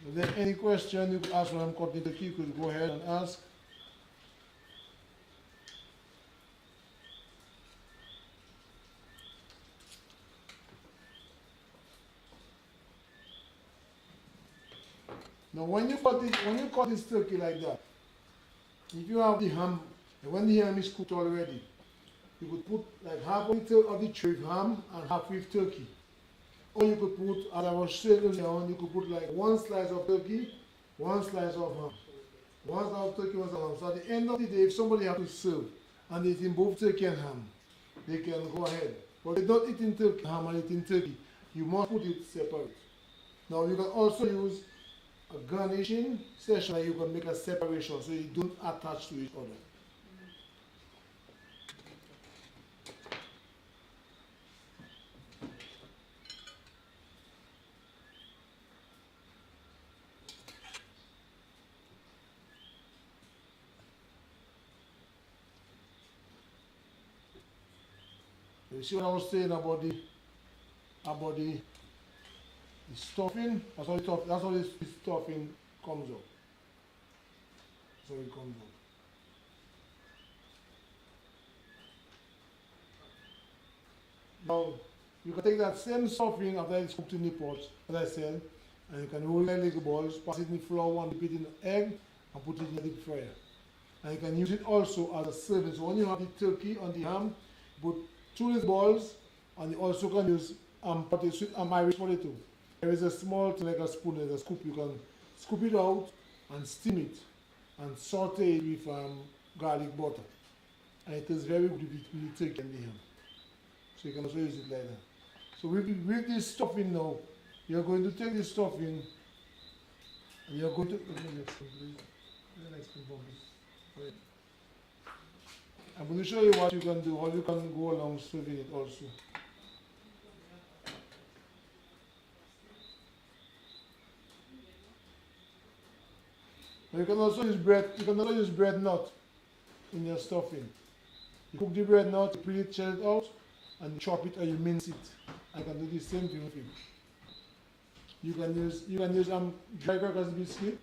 If there any question you could ask when I'm cutting the turkey, you could go ahead and ask. Now when you cut this turkey like that, if you have the ham, and when the ham is cooked already, you could put like half of the tray with ham and half with turkey. Or you could put, as I was saying earlier on, you could put like one slice of turkey, one slice of ham. One slice of turkey, one slice of ham. So at the end of the day, if somebody has to serve and they eat in both turkey and ham, they can go ahead. But they don't eat in turkey, ham and eat in turkey. You must put it separate. Now you can also use a garnishing session where you can make a separation so you don't attach to each other. You see what I was saying about the stuffing? That's how the stuffing comes up. That's how it comes up. Now you can take that same stuffing after it's cooked in the pot, as I said, and you can roll it in little balls, pass it in the flour and dip it in the egg and put it in the deep fryer. And you can use it also as a serving. So when you have the turkey on the ham, put 2 little balls, and you also can use Irish potato. There is a small thing like a spoon, there's a scoop. You can scoop it out and steam it and saute it with garlic butter. And it is very good with the turkey and the ham. So you can also use it like that. So with this stuffing now, you're going to take this stuffing and you're going to... I'm going to show you what you can do, how you can go along serving it also. You can also use bread nut in your stuffing. You cook the bread nut, you peel it, shell it out, and you chop it or you mince it. I can do the same thing with it. You can use dry crackers biscuit.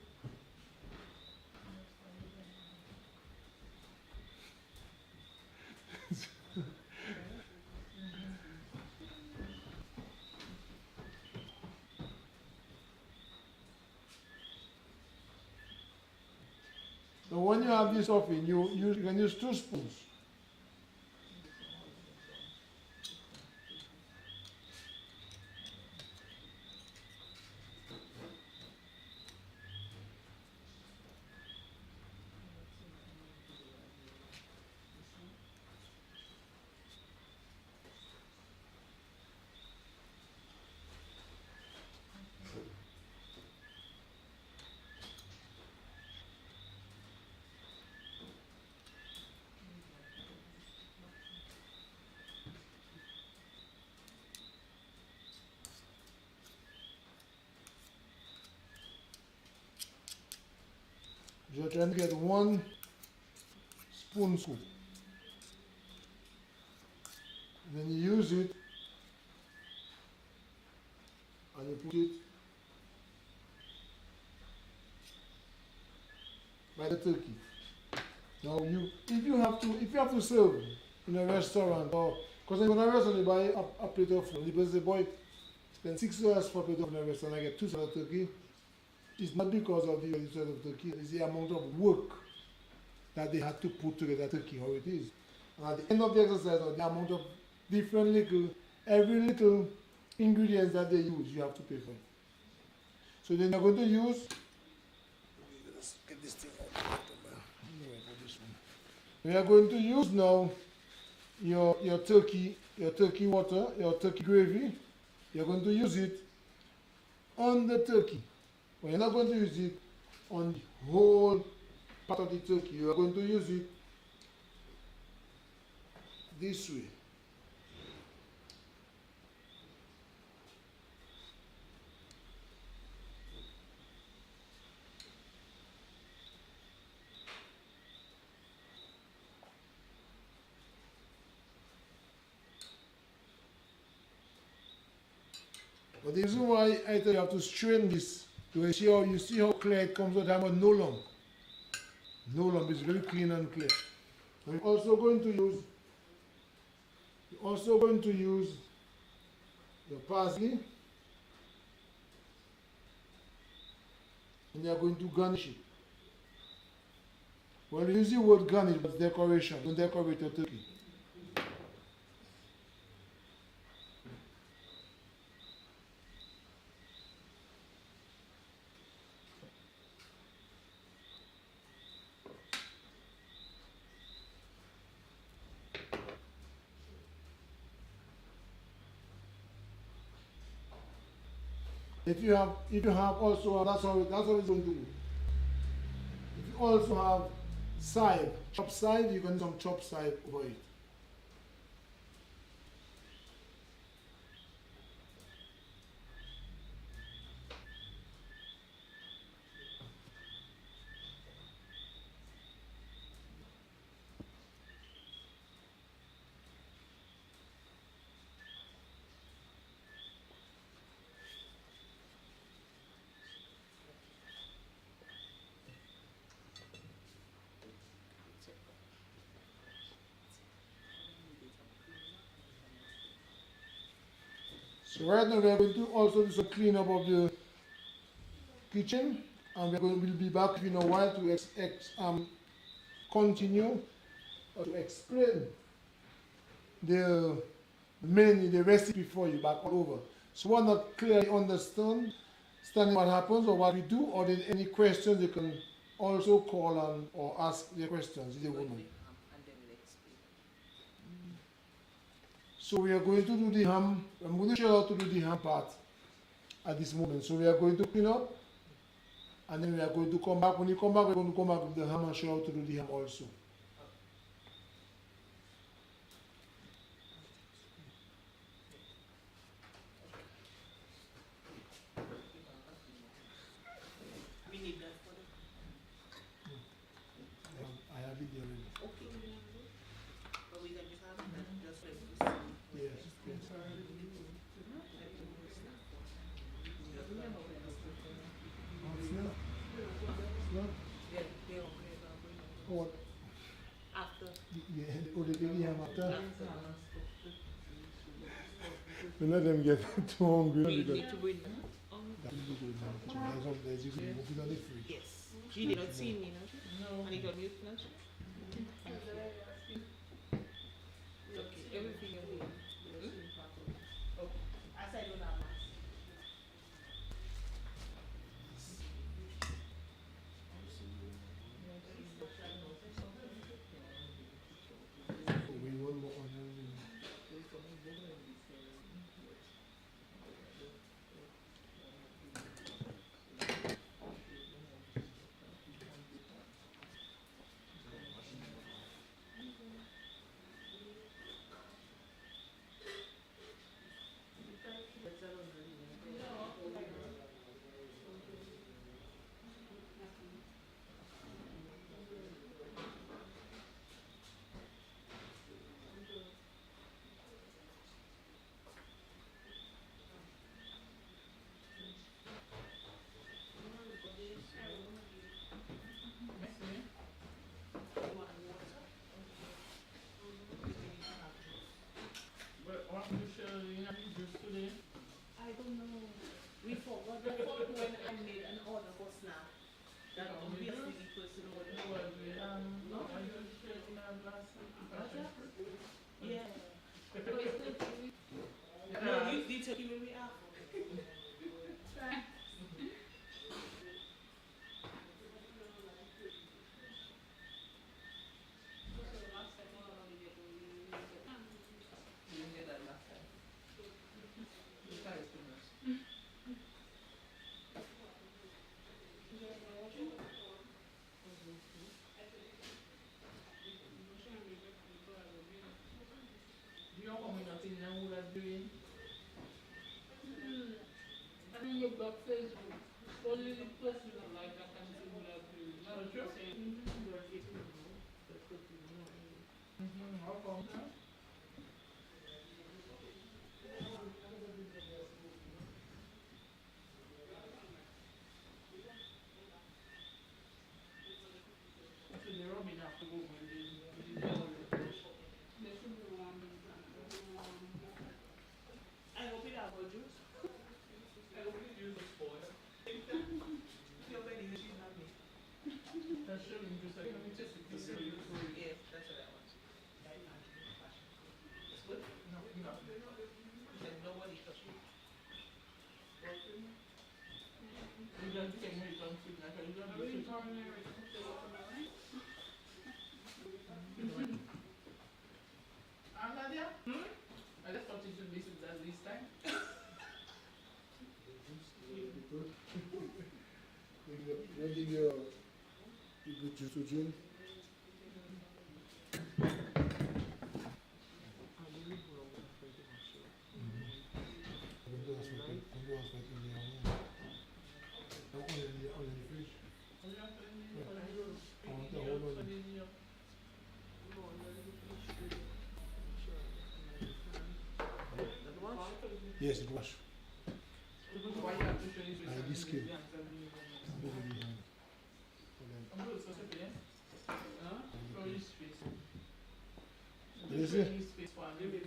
So when you have this stuffing, you can use 2 spoons. You're trying to get 1 spoon scoop. And then you use it and you put it by the turkey. Now if you have to serve in a restaurant, or because in a restaurant you buy a plate of food, you say, boy, spend $6 for a plate of food in a restaurant, I get 2 slices of turkey. It's not because of the size of turkey, it's the amount of work that they had to put to get that turkey how it is. And at the end of the exercise, the amount of different every little ingredients that they use, you have to pay for it. So then you're going to use, let's get this thing out. We are going to use now your turkey water, your turkey gravy. You're going to use it on the turkey. But you're not going to use it on the whole part of the turkey. You are going to use it this way. But the reason why I tell you have to strain this, to see how clear it comes out, but no lump. No lump, it's very clean and clear. And you're also going to use your parsley, and you are going to garnish it. When you use the word garnish, it's decoration. Don't decorate your turkey. If you have also, that's how it's going to do. If you also have chive, chopped chive, you can do some chopped chive over it. So right now we are going to also do some cleanup of the kitchen, and we'll be back in a while to continue to explain the menu, the recipe for you back all over. So we're not clearly understanding what happens or what we do, or there any questions you can also call on or ask the questions, the woman. So we are going to do the ham. I'm going to show you how to do the ham part at this moment. So we are going to clean up, and then we are going to come back. When you come back, we're going to come back with the ham and show you how to do the ham also. We need that for the... I have it there already. Okay. But we can just have that just like this. Yes, yes. What? After. Yeah, or the baby ham after. Don't let them get too hungry. We Because need to win. that will be good now. There's you can move it on the fridge. Yes. You did not see me, no? No. And it got mute, no? Okay, everything is here. Okay. As I don't have mask. So we want more onion. Palestinian who are doing. I think your block says only the person like that can see who are doing. Not true? How come? The Robin have to go when they should be one. I hope it have a juice. I hope it use the spoil. Feel very easy, not me. That's showing juice. I can just Yes, that's what I want. It's good? No. And nobody touched it. You don't take me from food. I can do it. Nadia? I just thought you should listen to that this time. Then give your good juice to drink. Yes, it was. Why you have to show you I this kid. I'm good, so it's okay. Huh? Show his face. Yes, Show sir. his face for a minute.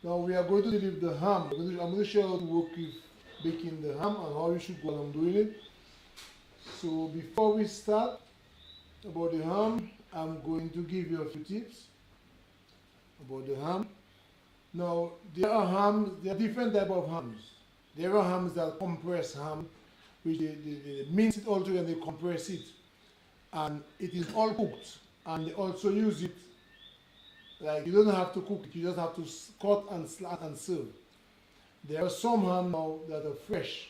Now we are going to leave the ham. I'm going to show you how to work with baking the ham and how you should go on doing it. So before we start about the ham, I'm going to give you a few tips about the ham. Now there are different type of hams. There are hams that compress ham, which they mince it all together and they compress it. And it is all cooked. And they also use it like you don't have to cook it, you just have to cut and slat and serve. There are some ham now that are fresh,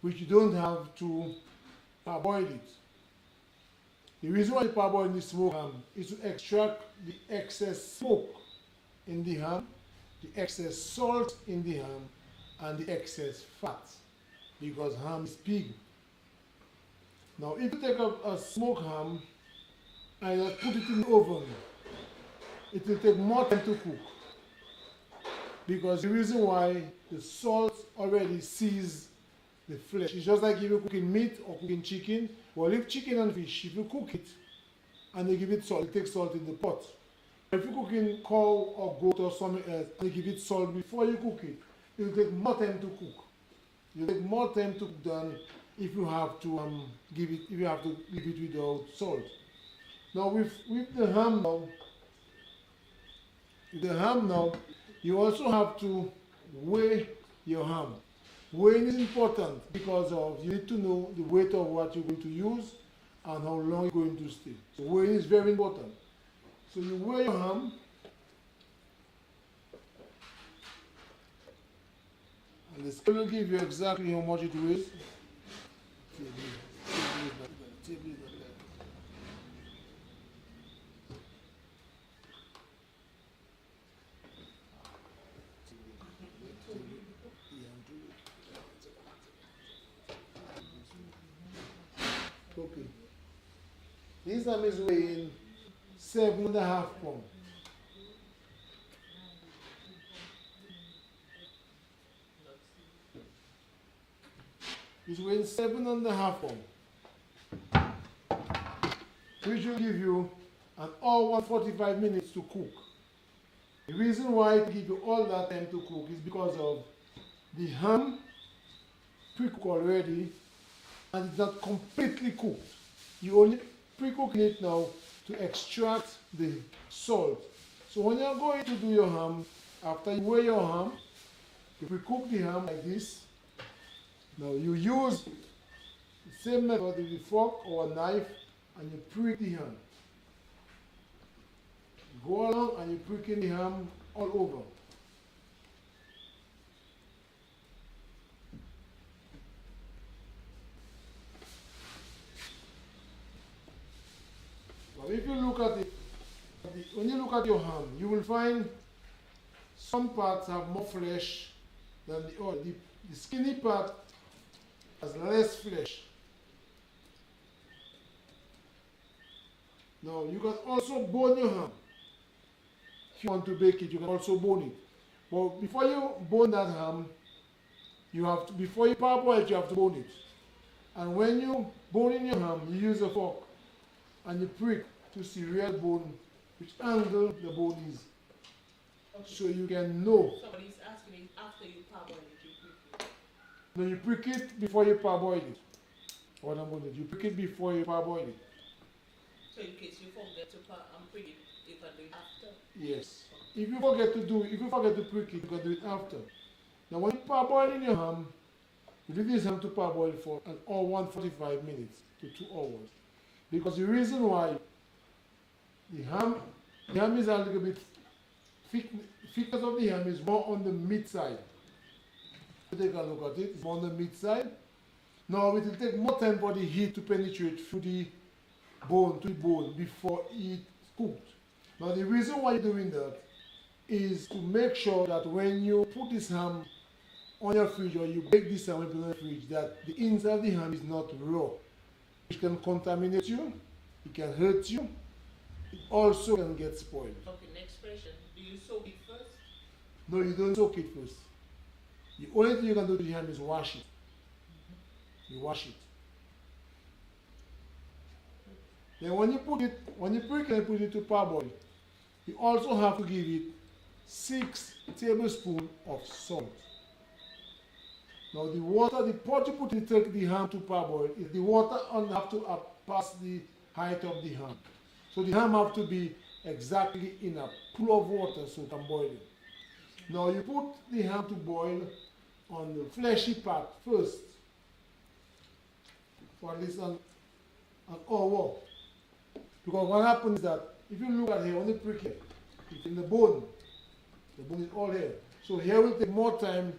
which you don't have to parboil it. The reason why you parboil the smoked ham is to extract the excess smoke in the ham, the excess salt in the ham, and the excess fat, because ham is pig. Now if you take a smoked ham and just put it in the oven, it will take more time to cook, because the reason why the salt already sees the flesh. It's just like if you're cooking meat or cooking chicken. Well, if chicken and fish, if you cook it and you give it salt, you take salt in the pot. If you're cooking cow or goat or something else and you give it salt before you cook it, it will take more time to cook. It will take more time to cook than if you have to give it without salt. Now with the ham now, you also have to weigh your ham. Weighing is important because you need to know the weight of what you're going to use and how long you're going to stay. So weighing is very important. So you weigh your ham, and the scale will give you exactly how much it weighs. Okay, Okay. This ham is weighing 7.5 pounds. It's weighing 7.5 pounds, which will give you an hour and 45 minutes to cook. The reason why it gives you all that time to cook is because of the ham pre-cooked already and it's not completely cooked. You only pre-cooking it now to extract the salt. So when you're going to do your ham, after you weigh your ham, you pre-cook the ham like this. Now you use the same method with a fork or a knife and you prick the ham. You go along and you prick in the ham all over. Now if you look at it, when you look at your ham, you will find some parts have more flesh than the other. The skinny part has less flesh. Now you can also bone your ham. If you want to bake it, you can also bone it. But before you bone that ham, you have to, before you parboil it, you have to bone it. And when you bone in your ham, you use a fork and you prick to see real bone, which angle the bone is. Okay. So you can know. Somebody's asking me after you parboil it, you prick it. No, you prick it before you parboil it. What I'm going to do, you prick it before you parboil it. So in case you forget to prick it, you can do it after? Yes. If you forget to prick it, you can do it after. Now when you parboil in your ham, you leave this ham to parboil for an hour 145 minutes to 2 hours. Because the reason why the ham is a little bit thickness of the ham is more on the meat side. Take a look at it, it's more on the meat side. Now it will take more time for the heat to penetrate through the bone to the bone before it's cooked. Now the reason why you're doing that is to make sure that when you put this ham on your fridge or you bake this ham in the fridge, that the inside of the ham is not raw. It can contaminate you, it can hurt you, it also can get spoiled. Okay, next question. Do you soak it first? No, you don't soak it first. The only thing you can do to the ham is wash it. You wash it. Then when you prick it and put it to parboil, you also have to give it 6 tablespoons of salt. Now the pot you put the ham to parboil, is the water have to pass the height of the ham. So the ham have to be exactly in a pool of water so it can boil it. Now you put the ham to boil on the fleshy part first for at least an hour. Because what happens is that if you look at here, only prick here, it's in the bone is all here. So here will take more time,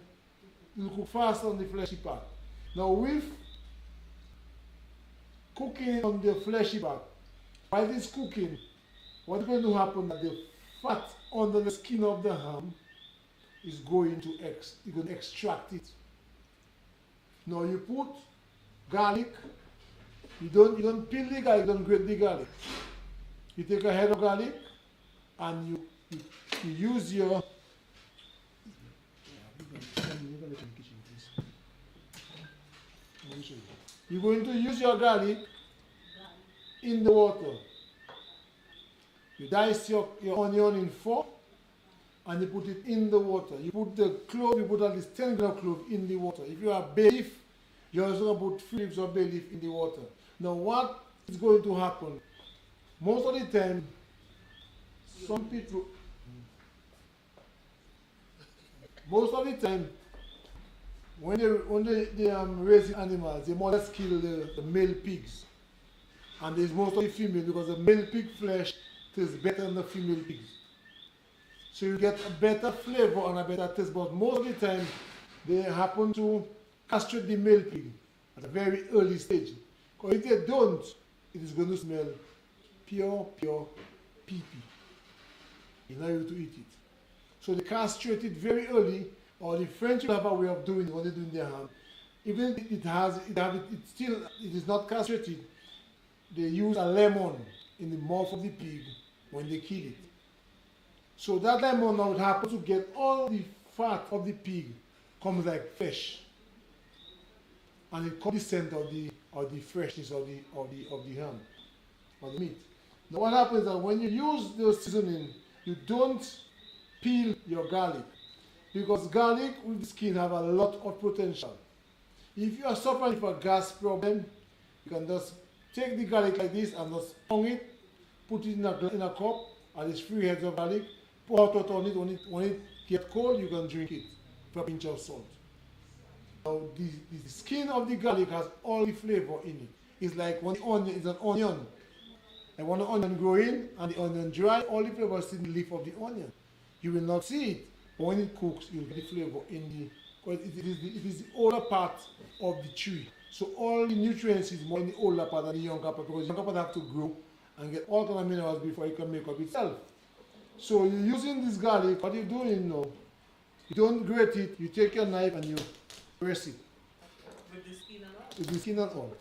it will cook fast on the fleshy part. Now with cooking on the fleshy part, while it's cooking, what's going to happen is that the fat under the skin of the ham is going to extract it. Now you put garlic. You don't peel the garlic, you don't grate the garlic. You take a head of garlic and you use your you're going to use your garlic in the water. You dice your onion in 4 and you put it in the water. You put the clove, you put at least 10 grams of clove in the water. If you have bay leaf, you're also going to put 3 leaves of bay leaf in the water. Now what is going to happen? Most of the time, some people, when they raising animals, they more or less kill the male pigs. And there's most of the female because the male pig flesh tastes better than the female pigs. So you get a better flavor and a better taste, but most of the time they happen to castrate the male pig at a very early stage. Because if they don't, it is going to smell pure pee-pee. You're not able to eat it. So they castrate it very early, or the French will have a way of doing it when they're doing their ham. Even if it is not castrated, they use a lemon in the mouth of the pig when they kill it. So that lemon now would happen to get all the fat of the pig comes like flesh, and it comes the scent of the freshness of the ham or the meat. Now what happens is that when you use those seasoning, you don't peel your garlic, because garlic with the skin have a lot of potential. If you are suffering from a gas problem, you can just take the garlic like this and just pound it, put it in a cup, and it's 3 heads of garlic. Pour hot water on it. When it gets cold, you can drink it with a pinch of salt. Now, the skin of the garlic has all the flavor in it. It's like when the onion is an onion. And when the onion grows in and the onion dry, all the flavor is in the leaf of the onion. You will not see it, but when it cooks, you'll get the flavor in the, because it is the older part of the tree. So all the nutrients is more in the older part than the younger part, because the younger part have to grow and get all kind of minerals before it can make up itself. So you're using this garlic, what you're doing now, you don't grate it, you take your knife and you press it. With the skin and all? With the skin and all.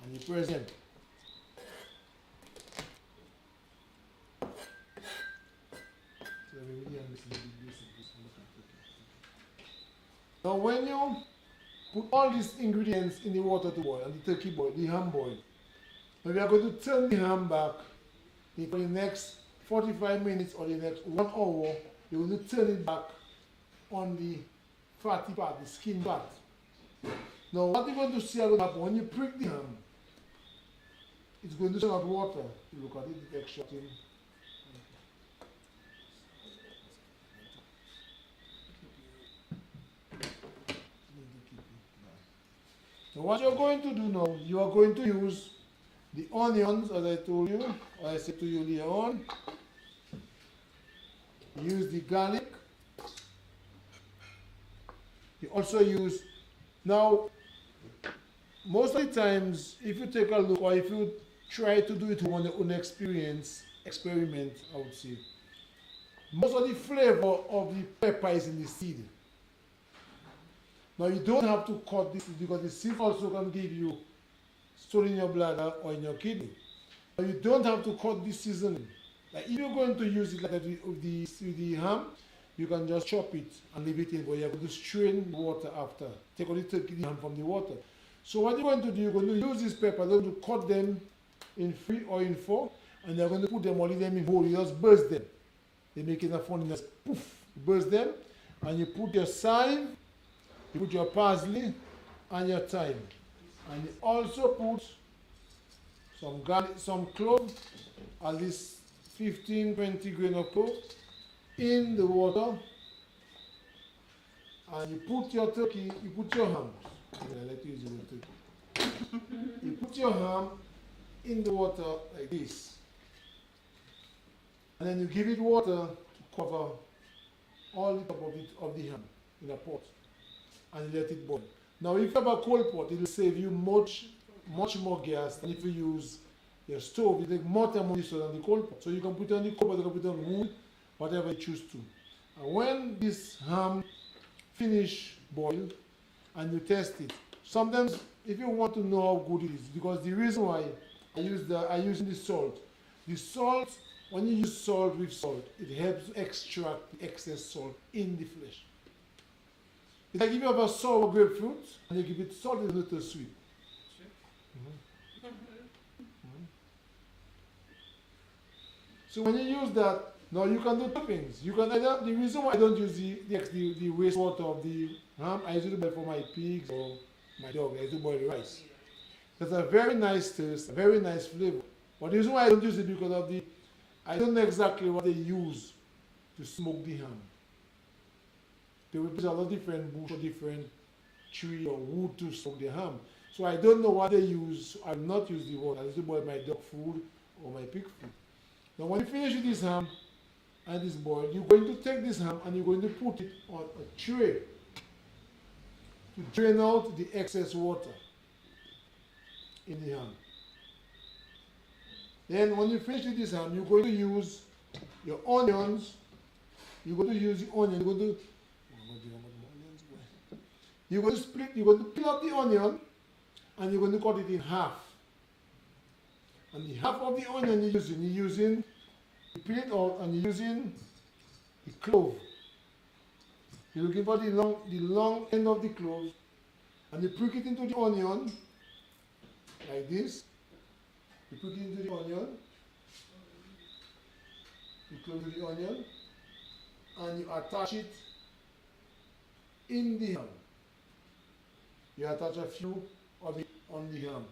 And you press them. Now when you put all these ingredients in the water to boil, and the turkey boil, the ham boil, now we are going to turn the ham back for the next 45 minutes or the next 1 hour. You're going to turn it back on the fatty part, the skin part. Now what you're going to see happen when you prick the ham, it's going to turn out water. You look at it, the texture thing. So what you're going to do now, you are going to use the onions, as I told you, or I said to you earlier on. Use the garlic. You also use, now, most of the times, if you take a look, or if you try to do it on your own experiment, I would say, most of the flavor of the pepper is in the seed. Now you don't have to cut this, because the seed also can give you stone in your bladder or in your kidney. Now you don't have to cut this seasoning. Like if you're going to use it like that with the ham, you can just chop it and leave it in, but you have to strain the water after. Take out the ham from the water. So what you're going to do, you're going to use this pepper, you're going to cut them in 3 or in 4, and you're going to put them or leave them in whole. You just burst them. They make it a funny, just poof, burst them, and you put your thyme, you put your parsley and your thyme, and you also put some garlic, some clove, at least 15-20 grains of clove in the water, and you put your turkey, you put your ham. I like to use the word turkey. You put your ham in the water like this, and then you give it water to cover all the top of the ham in a pot, and let it boil. Now if you have a cold pot, it will save you much more gas than if you use your stove. You take more time on this than the cold pot. So you can put it on the cold pot, you can put it on wood, whatever you choose to. And when this ham finish boil and you test it, sometimes if you want to know how good it is, because the reason why I use the salt. The salt, when you use salt with salt, it helps to extract the excess salt in the flesh. It's like if you have a sour grapefruit and you give it salt, it's a little sweet. So when you use that, now you can do two things. You can either, the reason why I don't use the wastewater of the ham, I usually boil for my pigs or my dog. I usually boil the rice. That's a very nice taste, a very nice flavor. But the reason why I don't use it because of I don't know exactly what they use to smoke the ham. They will put a lot of different bush or different tree or wood to smoke the ham. So I don't know what they use. So I will not use the water. I usually boil my dog food or my pig food. Now when you finish with this ham and this boil, you're going to take this ham and you're going to put it on a tray to drain out the excess water in the ham. Then when you finish with this ham, you're going to use your onions. You're going to use the onion. You're going to split, you're going to peel up the onion and you're going to cut it in half. And the half of the onion you peel it out and you're using the clove. You're looking for the long end of the clove, and you prick it into the onion, like this. You prick it into the onion, you close the onion, and you attach it in the ham. You attach a few of it on the ham.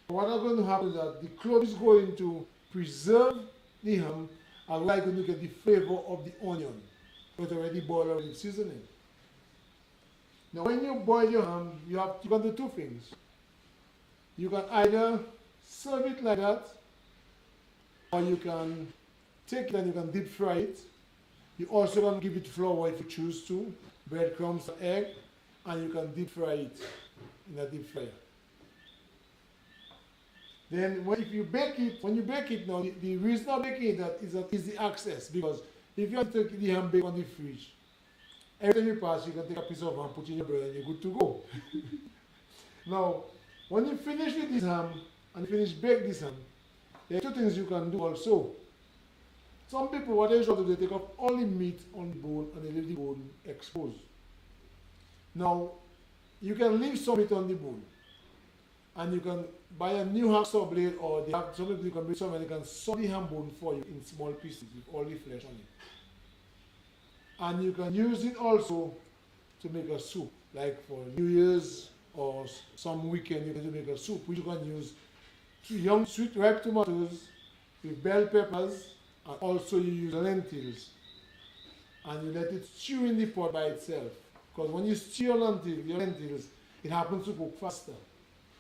What is going to happen is that the clove is going to preserve the ham, and we're going to get the flavor of the onion. It's already boiled with seasoning. Now when you boil your ham, you can do two things. You can either serve it like that, or you can take it and you can deep fry it. You also can give it flour if you choose to, breadcrumbs, egg, and you can deep fry it in a deep fryer. Then when you bake it now, the reason of baking it is the access, because if you want to take the ham bake on the fridge, every time you pass, you can take a piece of ham, put in your bread, and you're good to go. Now, when you finish with this ham, and finish bake this ham, there are two things you can do also. Some people, what they usually do, they take off all the meat on the bone, and they leave the bone exposed. Now, you can leave some meat on the bone, and you can buy a new hacksaw blade, or some people you can bring some and they can saw the ham bone for you in small pieces with all the flesh on it. And you can use it also to make a soup, like for New Year's or some weekend you can make a soup, which you can use young sweet ripe tomatoes with bell peppers, and also you use lentils, and you let it stew in the pot by itself. Because when you stew your lentils, it happens to cook faster.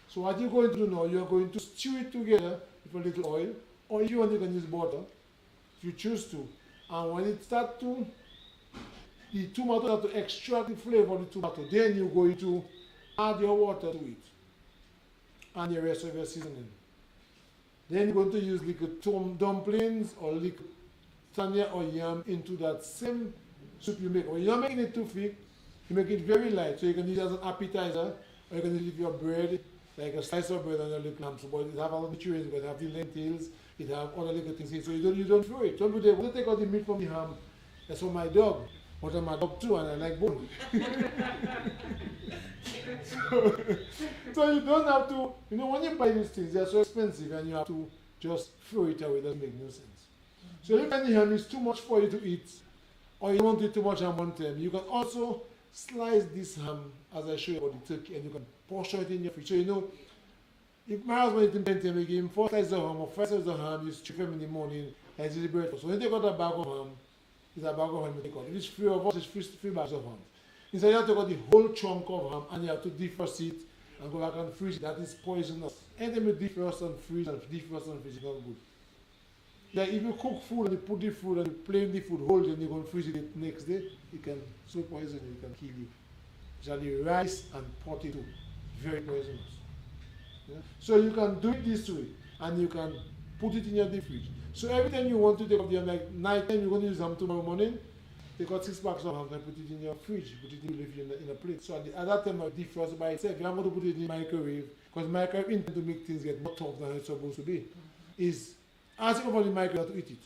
So what you're going to do now, you're going to stew it together with a little oil, or if you want, you can use butter, if you choose to. And when it starts to, the tomato start to extract the flavor of the tomato, then you're going to add your water to it, and the rest of your seasoning. Then you're going to use little dumplings or little tanya or yam into that same soup you make. When you're not making it too thick, you make it very light, so you can use it as an appetizer, or you can use it with your bread, like a slice of bread and a little ham. So but it have all the nutrients, because it have the lentils, it have other little things in. So you don't throw it. Some people want to take out the meat from the ham. That's for my dog. But I'm a dog too, and I like bone. so you don't have to, when you buy these things, they're so expensive, and you have to just throw it away. It doesn't make no sense. So if any ham is too much for you to eat, or you want to eat too much ham one time, you can also slice this ham, as I showed you about the turkey, and you can portion it in your fridge. So if my husband is in plenty, we give him 4 slices of ham or 5 slices of ham, you stew them in the morning, and it's the breakfast. So when you take out a bag of ham, it's a bag of ham you take out. If it's 3 of us, it's 3 bags of ham. Instead, you have to take out the whole chunk of ham, and you have to defrost it and go back and freeze it. That is poisonous. Anytime you defrost and freeze it's not good. Like if you cook food and you put the food and you plain the food whole, and you go and freeze it the next day, it can so poison you, it can kill you. Especially rice and potato, very poisonous. Yeah? So you can do it this way, and you can put it in your deep fridge. So every time you want to take up the ham, like night time, you're going to use ham tomorrow morning, take out 6 packs of ham and put it in your fridge, put it in a plate. So at that time, you defrost by itself. You have to put it in the microwave, because microwave intend to make things get more tough than it's supposed to be. Is as you open the microwave, you have to eat it.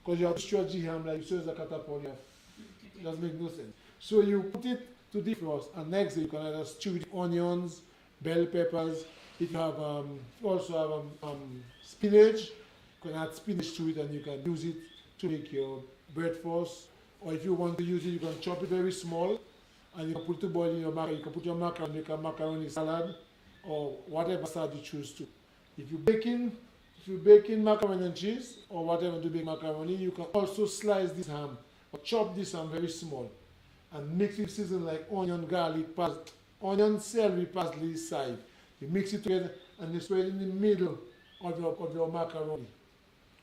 Because you have to stretch the ham like you saw as a catapult. It doesn't make no sense. So you put it to defrost, and next day you can either stew with onions, bell peppers. If you have also have spinach, you can add spinach to it, and you can use it to make your breakfast. Or if you want to use it, you can chop it very small, and you can put it to boil in your macaroni. You can put your macaroni, make a macaroni salad, or whatever salad you choose to. If you bake in macaroni and cheese, or whatever to bake macaroni, you can also slice this ham, or chop this ham very small, and mix it season like onion, garlic, onion, celery, parsley, side. You mix it together, and you spread it in the middle of your macaroni.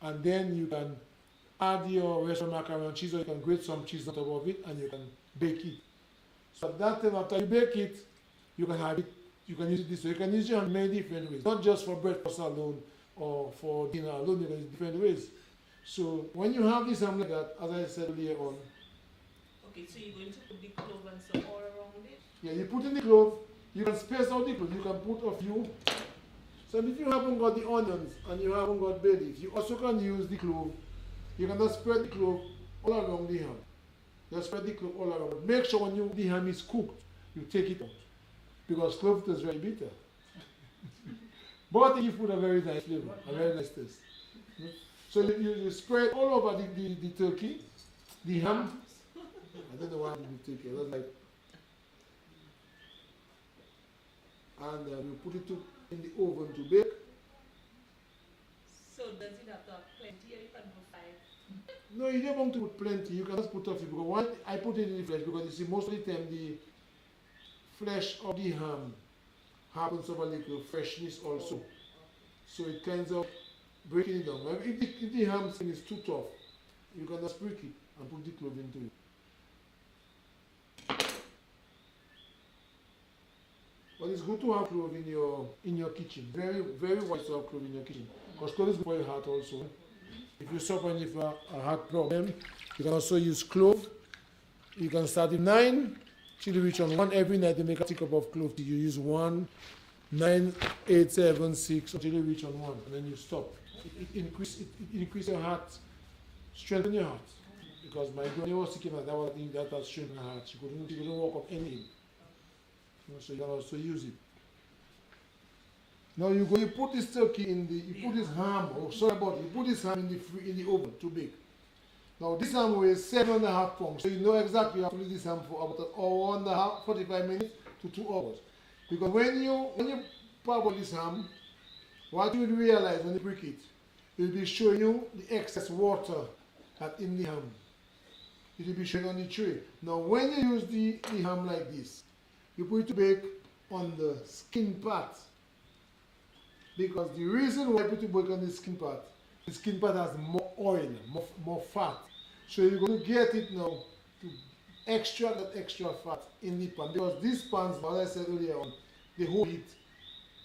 And then you can add your restaurant macaroni and cheese, or you can grate some cheese on top of it, and you can bake it. So at that time, after you bake it, you can have it, you can use it this way. You can use it in many different ways, not just for breakfast alone, or for dinner alone. You can use it different ways. So when you have this ham like that, as I said earlier on. Okay, so you're going to put the clove and so all around it? Yeah, you put in the clove. You can space out the clove. You can put a few So if you haven't got the onions and you haven't got bay leaf, you also can use the clove. You can just spread the clove all around the ham. Just spread the clove all around. Make sure when the ham is cooked, you take it out. Because clove is very bitter. But it gives food a very nice flavor, a very nice taste. So you spread all over the turkey, the ham. I don't know why I did the turkey. I was like, and you put it in the oven to bake. So does it have to have plenty, or you can put 5? No, you don't want to put plenty. You can just put a few. Because one, I put it in the flesh because you see most of the time the flesh of the ham happens to have a little freshness also. Okay. So it kinds of breaking it down. If the ham skin is too tough, you can just break it and put the clove into it. But it's good to have clove in your kitchen. Very, very wise to have clove in your kitchen. Because clove is good for your heart also. If you suffer with a heart problem, you can also use clove. You can start with 9 till you reach on 1 every night. You make a teacup of clove. You use 1, 9, 8, 7, 6 until you reach on 1, and then you stop. It increases your heart, strengthen your heart. Because my granny was sick, and that was the thing that has strengthened her heart. She couldn't walk up anything. So you can also use it. Now you put this turkey you put this ham, you put this ham in the oven to bake. Now this ham weighs 7.5 pounds, so you know exactly you have to leave this ham for about an hour and a half, 45 minutes to 2 hours. Because when you parboil this ham, what you will realize when you break it, it will be showing you the excess water that's in the ham. It will be showing on the tray. Now when you use the ham like this, you put it to bake on the skin part. Because the reason why you put it to bake on the skin part has more oil, more fat. So you're going to get it now to extract that extra fat in the pan. Because these pans, as I said earlier on, they hold heat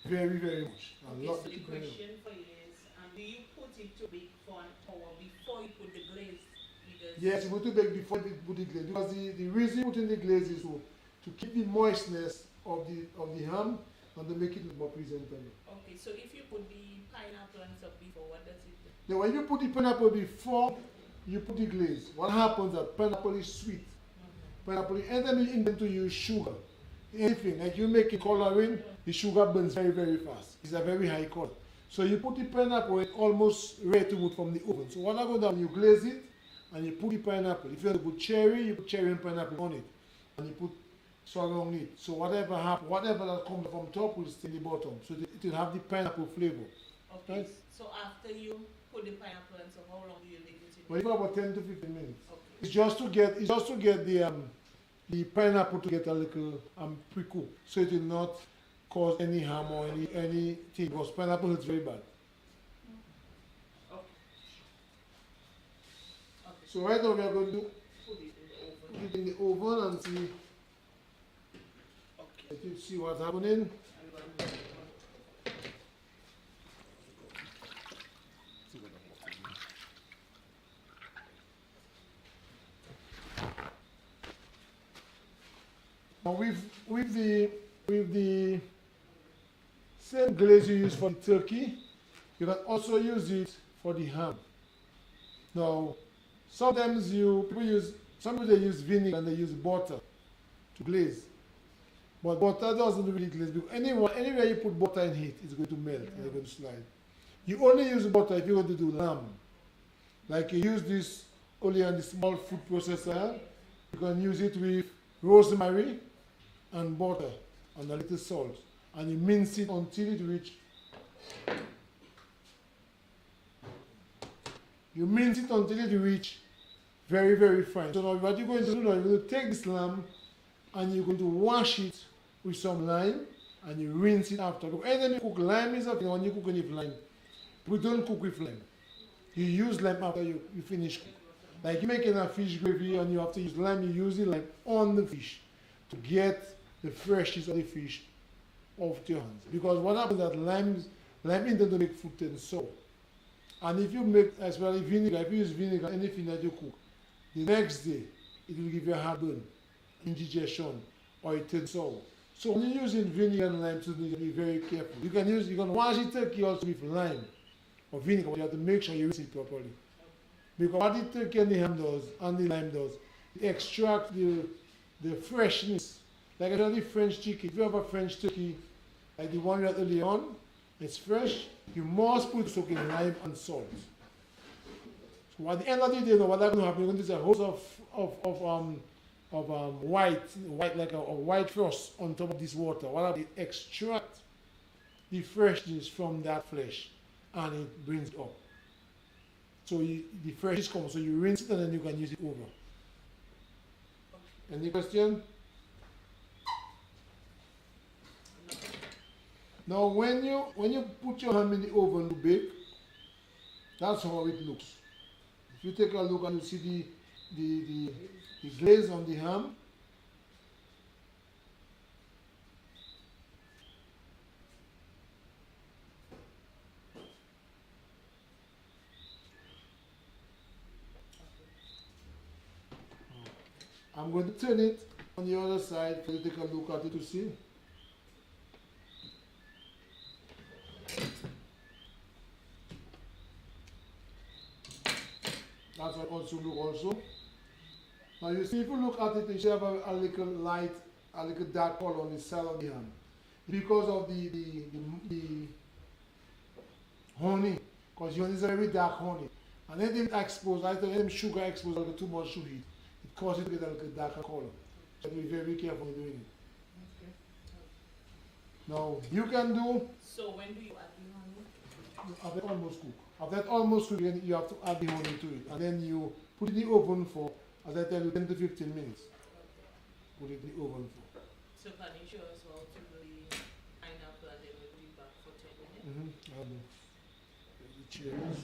very, very much. Okay, so the question for you is, do you put it to bake for an hour before you put the glaze? Because yes, you put it to bake before you put the glaze. Because the reason you put in the glaze is to keep the moistness of the ham and to make it more presentable. Okay, so if you put the pineapple and stuff before, what does it do? Now when you put the pineapple before you put the glaze, what happens is that pineapple is sweet. Pineapple, and then you intend to use sugar. Anything, like you make it coloring, the sugar burns very, very fast. It's a very high color. So you put the pineapple, it's almost ready to put from the oven. So what I go down, you glaze it, and you put the pineapple. If you want to put cherry, you put cherry and pineapple on it. And you put surround it. So whatever that comes from top will stay in the bottom. So it will have the pineapple flavor. Okay, right? so after you put the pineapple and so how long do you leave it in? Well, for about 10 to 15 minutes. Okay. It's just to get the pineapple to get a little pre-cooked, so it will not cause any harm or anything, because pineapple is very bad. Okay. So right now we are going to Put it in the oven. put it in the oven and see. Okay. Let you see what's happening. Now with the same glaze you use for the turkey, you can also use it for the ham. Now, sometimes people use vinegar and they use butter to glaze. But butter doesn't really glaze, because anywhere you put butter in heat, it's going to melt and it's going to slide. You only use butter if you're going to do lamb. Like you use this only on the small food processor. You can use it with rosemary and butter and a little salt, and you mince it until it reach. You mince it until it reach very, very fine. So now what you're going to do now, you're going to take this lamb and you're going to wash it with some lime and you rinse it after. Anytime you cook, lime is a thing when you cook with lime. We don't cook with lime. You use lime after you finish cooking. Like you're making a fish gravy and you have to use lime, you use the lime on the fish to get the freshness of the fish off your hands. Because what happens is that lime intends to make food turn sour. And if you make, especially vinegar, if you use vinegar, anything that you cook, the next day it will give you a heartburn, indigestion, or it turns sour. So when you're using vinegar and lime, so you need to be very careful. You can wash the turkey also with lime or vinegar, but you have to make sure you rinse it properly. Because what the turkey and the ham does, and the lime does, it extracts the freshness. Like I said, the French chicken, if you have a French turkey, like the one we had earlier on, it's fresh, you must put soaking lime and salt. So at the end of the day, what that's going to happen, you're going to see a host of white like a white frost on top of this water. What they extract the freshness from that flesh and it brings it up. So the freshness comes, so you rinse it and then you can use it over. Any question? Now when you put your ham in the oven to bake, that's how it looks. If you take a look and you see the glaze on the ham, I'm going to turn it on the other side for you to take a look at it to see. That's what also look also. Now you see, if you look at it, you should have a little light, a little dark color on the side of the ham. Because of the honey, because honey is a very dark honey. And anything exposed, either any sugar exposed or too much sugar, it causes it to get a little darker color. So be very careful when doing it. Okay. Now you can do. So when do you add the honey? After almost cooked. After that almost cooked, you have to add the honey to it. And then you put it in the oven for, as I tell you, 10 to 15 minutes. Put it in the oven for. So can you show us how to do the pineapple and then we'll be back for 10 minutes? I'll do. The cherries.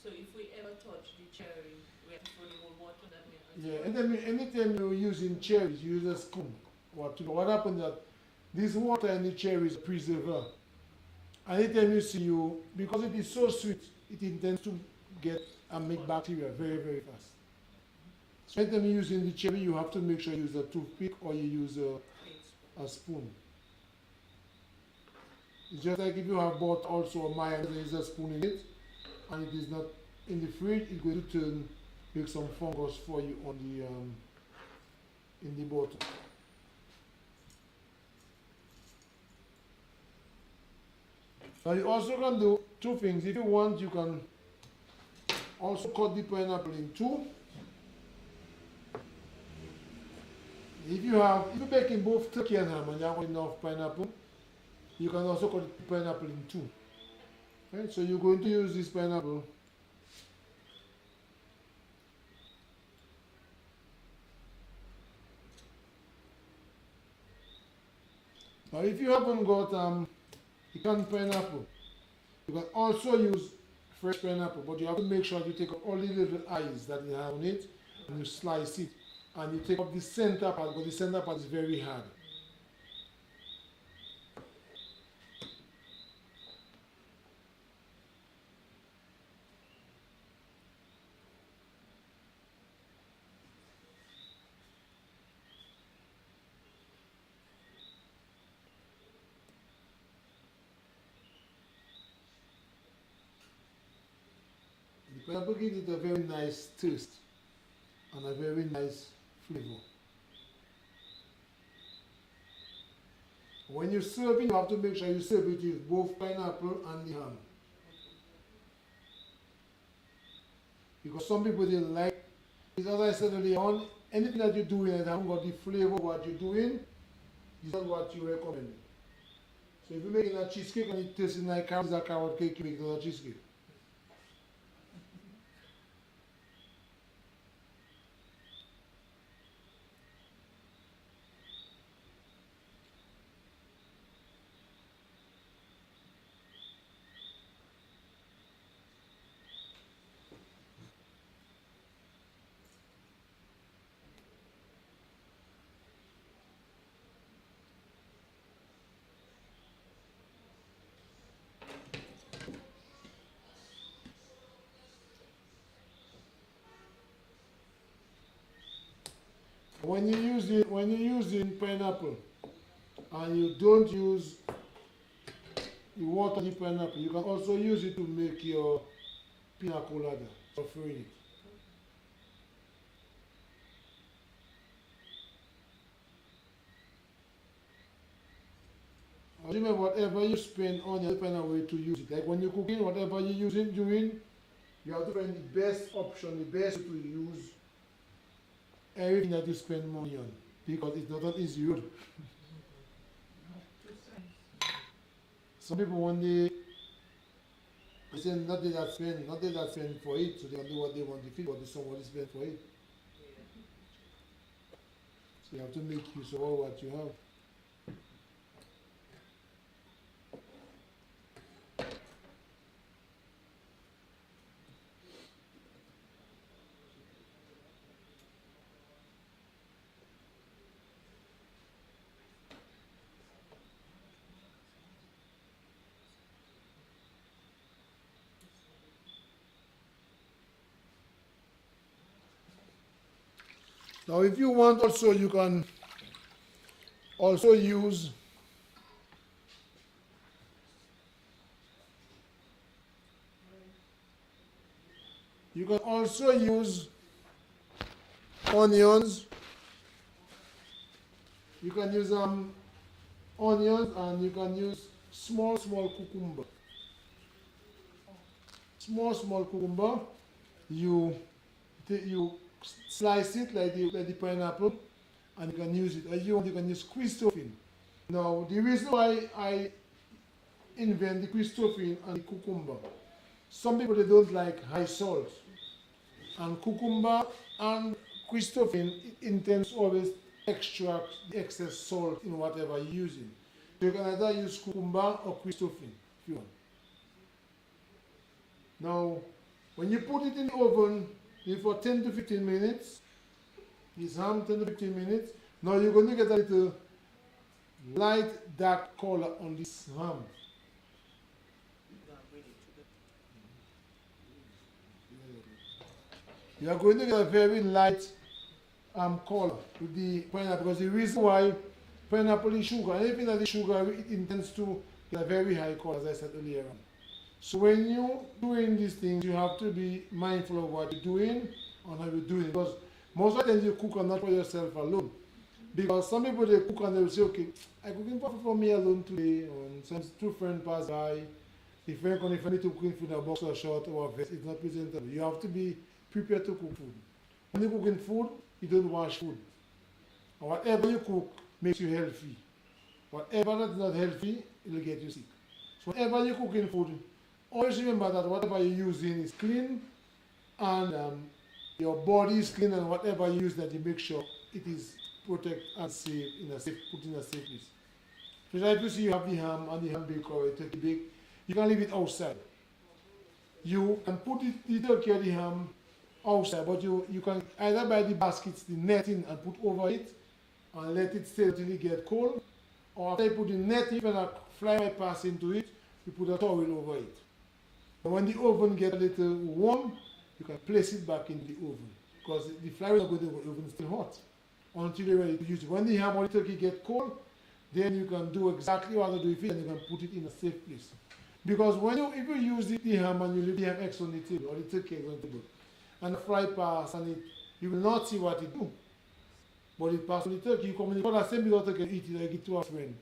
So if we ever touch the cherry, we have to throw the whole water that we Yeah, and then anytime you're using cherries, you use a spoon. What happens that this water and the cherry is a preserver. Anytime you see because it is so sweet, it intends to get and make bacteria very, very fast. So anytime you're using the cherry, you have to make sure you use a toothpick or you use a spoon. It's just like if you have bought also a mayonnaise, there is a spoon in it, and it is not in the fridge, it's going to make some fungus for you on the in the bottle. Now you also can do two things. If you want, you can also cut the pineapple in two. If you're baking both turkey and ham and you have enough pineapple, you can also cut the pineapple in two. Right? So you're going to use this pineapple. Now if you haven't got canned pineapple, you can also use fresh pineapple, but you have to make sure you take out all the little eyes that you have on it and you slice it. And you take up the center part, but the center part is very hard. The pineapple gives it a very nice taste and a very nice flavor. When you serve it, you have to make sure you serve it with both pineapple and the ham. Because some people they like, as I said earlier on, anything that you're doing and haven't got the flavor of what you're doing, is not what you recommend. So if you're making a cheesecake and it tastes like carrot cake, you make another cheesecake. When you're using pineapple and you don't use the water the pineapple, you can also use it to make your pina colada, suffering it. Remember, whatever you spend on, you find a way to use it. Like when you're cooking, whatever you're doing, you have to find the best option, the best way to use everything that you spend money on. Because it's not an easy road. Some people, when they say not they that spend for it, so they can do what they want to feel, but somebody spend for it. So you have to make use of all what you have. Now, if you want also, you can also use onions. You can use onions, and you can use small cucumber. Small cucumber. You slice it like the pineapple, and you can use it. Or you can use Christophane. Now, the reason why I invent the Christophane and the cucumber, some people they don't like high salt, and cucumber and Christophane intends always extract the excess salt in whatever you're using. So you can either use cucumber or Christophane if you want. Now, when you put it in the oven, for 10 to 15 minutes, this ham 10 to 15 minutes. Now you're going to get a little light dark color on this ham. You are going to get a very light color with the pineapple, because the reason why pineapple is sugar, and anything that is sugar, it intends to get a very high color, as I said earlier on. So when you're doing these things, you have to be mindful of what you're doing and how you're doing it. Because most of the time you cook and not for yourself alone. Because some people, they cook and they will say, okay, I'm cooking for me alone today. And sometimes two friends pass by. The friend can, if I need to cook food in a box or short or a vest, it's not presentable. You have to be prepared to cook food. When you're cooking food, you don't wash food. And whatever you cook makes you healthy. Whatever that's not healthy, it will get you sick. So whenever you're cooking food, always remember that whatever you're using is clean, and your body is clean, and whatever you use, that you make sure it is protected and safe, put in a safe place. So if you see you have the ham and the ham bake or a turkey bake, you can leave it outside. You can put the turkey or the ham outside, but you can either buy the baskets, the netting, and put over it, and let it stay until it gets cold, or after you put the netting, when a fly might pass into it, you put a towel over it. And when the oven gets a little warm, you can place it back in the oven, because the fly will not go to the oven, is still hot until you're ready to use it. When the ham or the turkey get cold, then you can do exactly what to do with it, and you can put it in a safe place. Because if you use the ham and you leave the ham eggs on the table, or the turkey eggs on the table, and the fly pass and you will not see what it do. But it pass on the turkey, you come in the same big turkey and eat it, like it to a friend.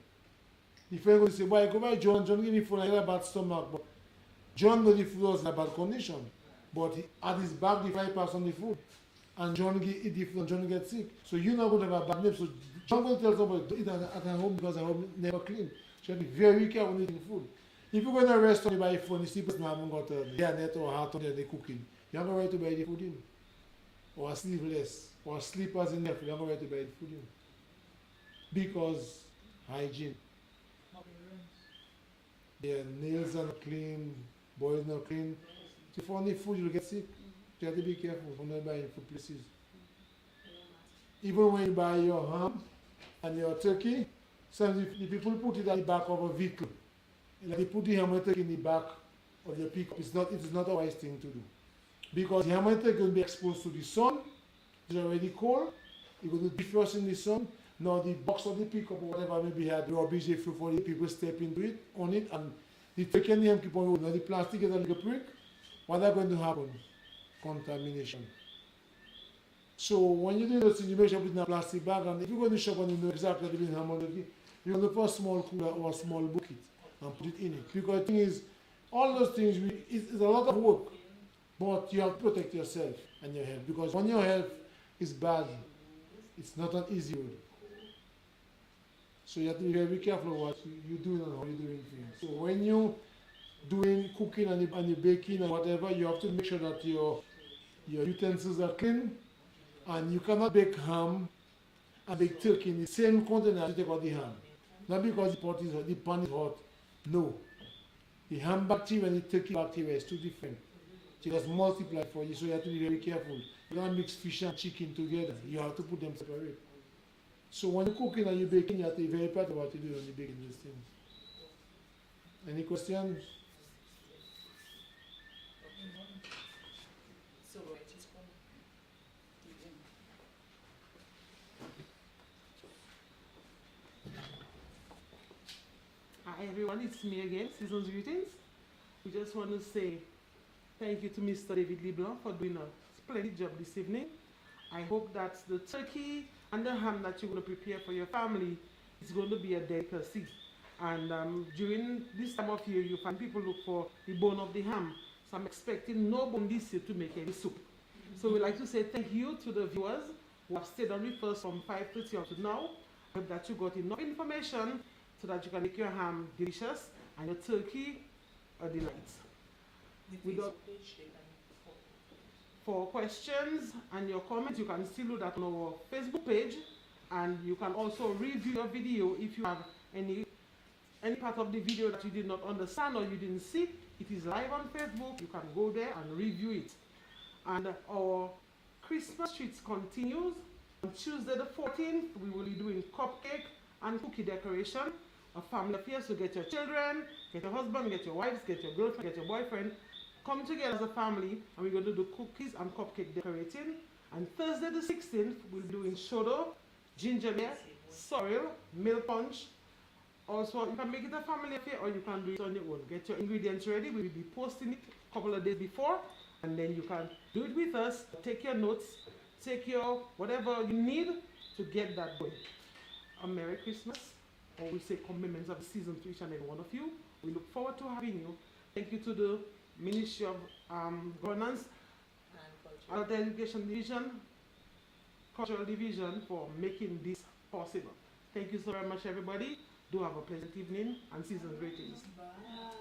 The friend goes to say, boy, go by John give me food, I got a bad stomach. But John knows the food was in a bad condition. But at his back, the fly pass on the food. And John eat the food, and John gets sick. So you're not going to have a bad name. So John going to tell somebody, don't eat at home, because at home never clean. So you have to be very careful when eating food. If you go in a restaurant, you buy food, and you see people haven't got a hairnet or a hat on there, they're cooking, you're not going to buy the food in. Or a sleeveless, or slippers in there, you're not going to buy the food in. Because hygiene. Their nails are not clean, boys not clean. So if only food, you'll get sick. You have to be careful when you're buying food places. Even when you buy your ham and your turkey, sometimes the people put it at the back of a vehicle. Like they put the ham and turkey in the back of your pickup. It is not a wise thing to do. Because the ham and turkey will be exposed to the sun, it's already cold, You're going to defrost in the sun. Now the box of the pickup or whatever maybe had rubbish if for the people step into it, on it, and the turkey and the ham keep on rolling. Now the plastic is a little prick. What is going to happen? Contamination. So when you do those things, you make sure it's in a plastic bag, and if you go to the shop and you know exactly what you're ham on turkey, you look for a small cooler or a small bucket and put it in it. Because the thing is, all those things, it's a lot of work, but you have to protect yourself and your health. Because when your health is bad, it's not an easy road. So you have to be very careful what you do and how you're doing things. So when you're doing cooking and you're baking and whatever, you have to make sure that your utensils are clean, and you cannot bake ham and bake turkey in the same container as you take out the ham. Not because the pan is hot. No. The ham bacteria and the turkey bacteria is too different. It does multiply for you, so you have to be very careful. You can't mix fish and chicken together. You have to put them separate. So when you're cooking and you're baking, you have to be very part of what you do when you're baking these things. Any questions? Hi everyone, it's me again, Season's Greetings. We just want to say thank you to Mr. David Leblanc for doing a splendid job this evening. I hope that the turkey and the ham that you're going to prepare for your family is going to be a delicacy. And during this time of year, you find people look for the bone of the ham. So I'm expecting no bone this year to make any soup. So we'd like to say thank you to the viewers who have stayed on with us from 5:30 up to now. I hope that you got enough information so that you can make your ham delicious and your turkey a delight. For questions and your comments, you can still do that on our Facebook page, and you can also review your video if you have any part of the video that you did not understand or you didn't see. It is live on Facebook. You can go there and review it. And our Christmas treats continues. On Tuesday the 14th, we will be doing cupcake and cookie decoration. A family affair, so get your children, get your husband, get your wives, get your girlfriend, get your boyfriend, come together as a family, and we're going to do cookies and cupcake decorating. And Thursday the 16th, we'll be doing shodo, ginger beer, sorrel, milk punch. Also, you can make it a family affair or you can do it on your own. Get your ingredients ready. We'll be posting it a couple of days before, and then you can do it with us. Take your notes, take your whatever you need to get that going. A Merry Christmas. Or we say compliments of the season to each and every one of you. We look forward to having you. Thank you to the Ministry of Governance, Adult Education Division, Cultural Division for making this possible. Thank you so very much, everybody. Do have a pleasant evening and season greetings. Bye.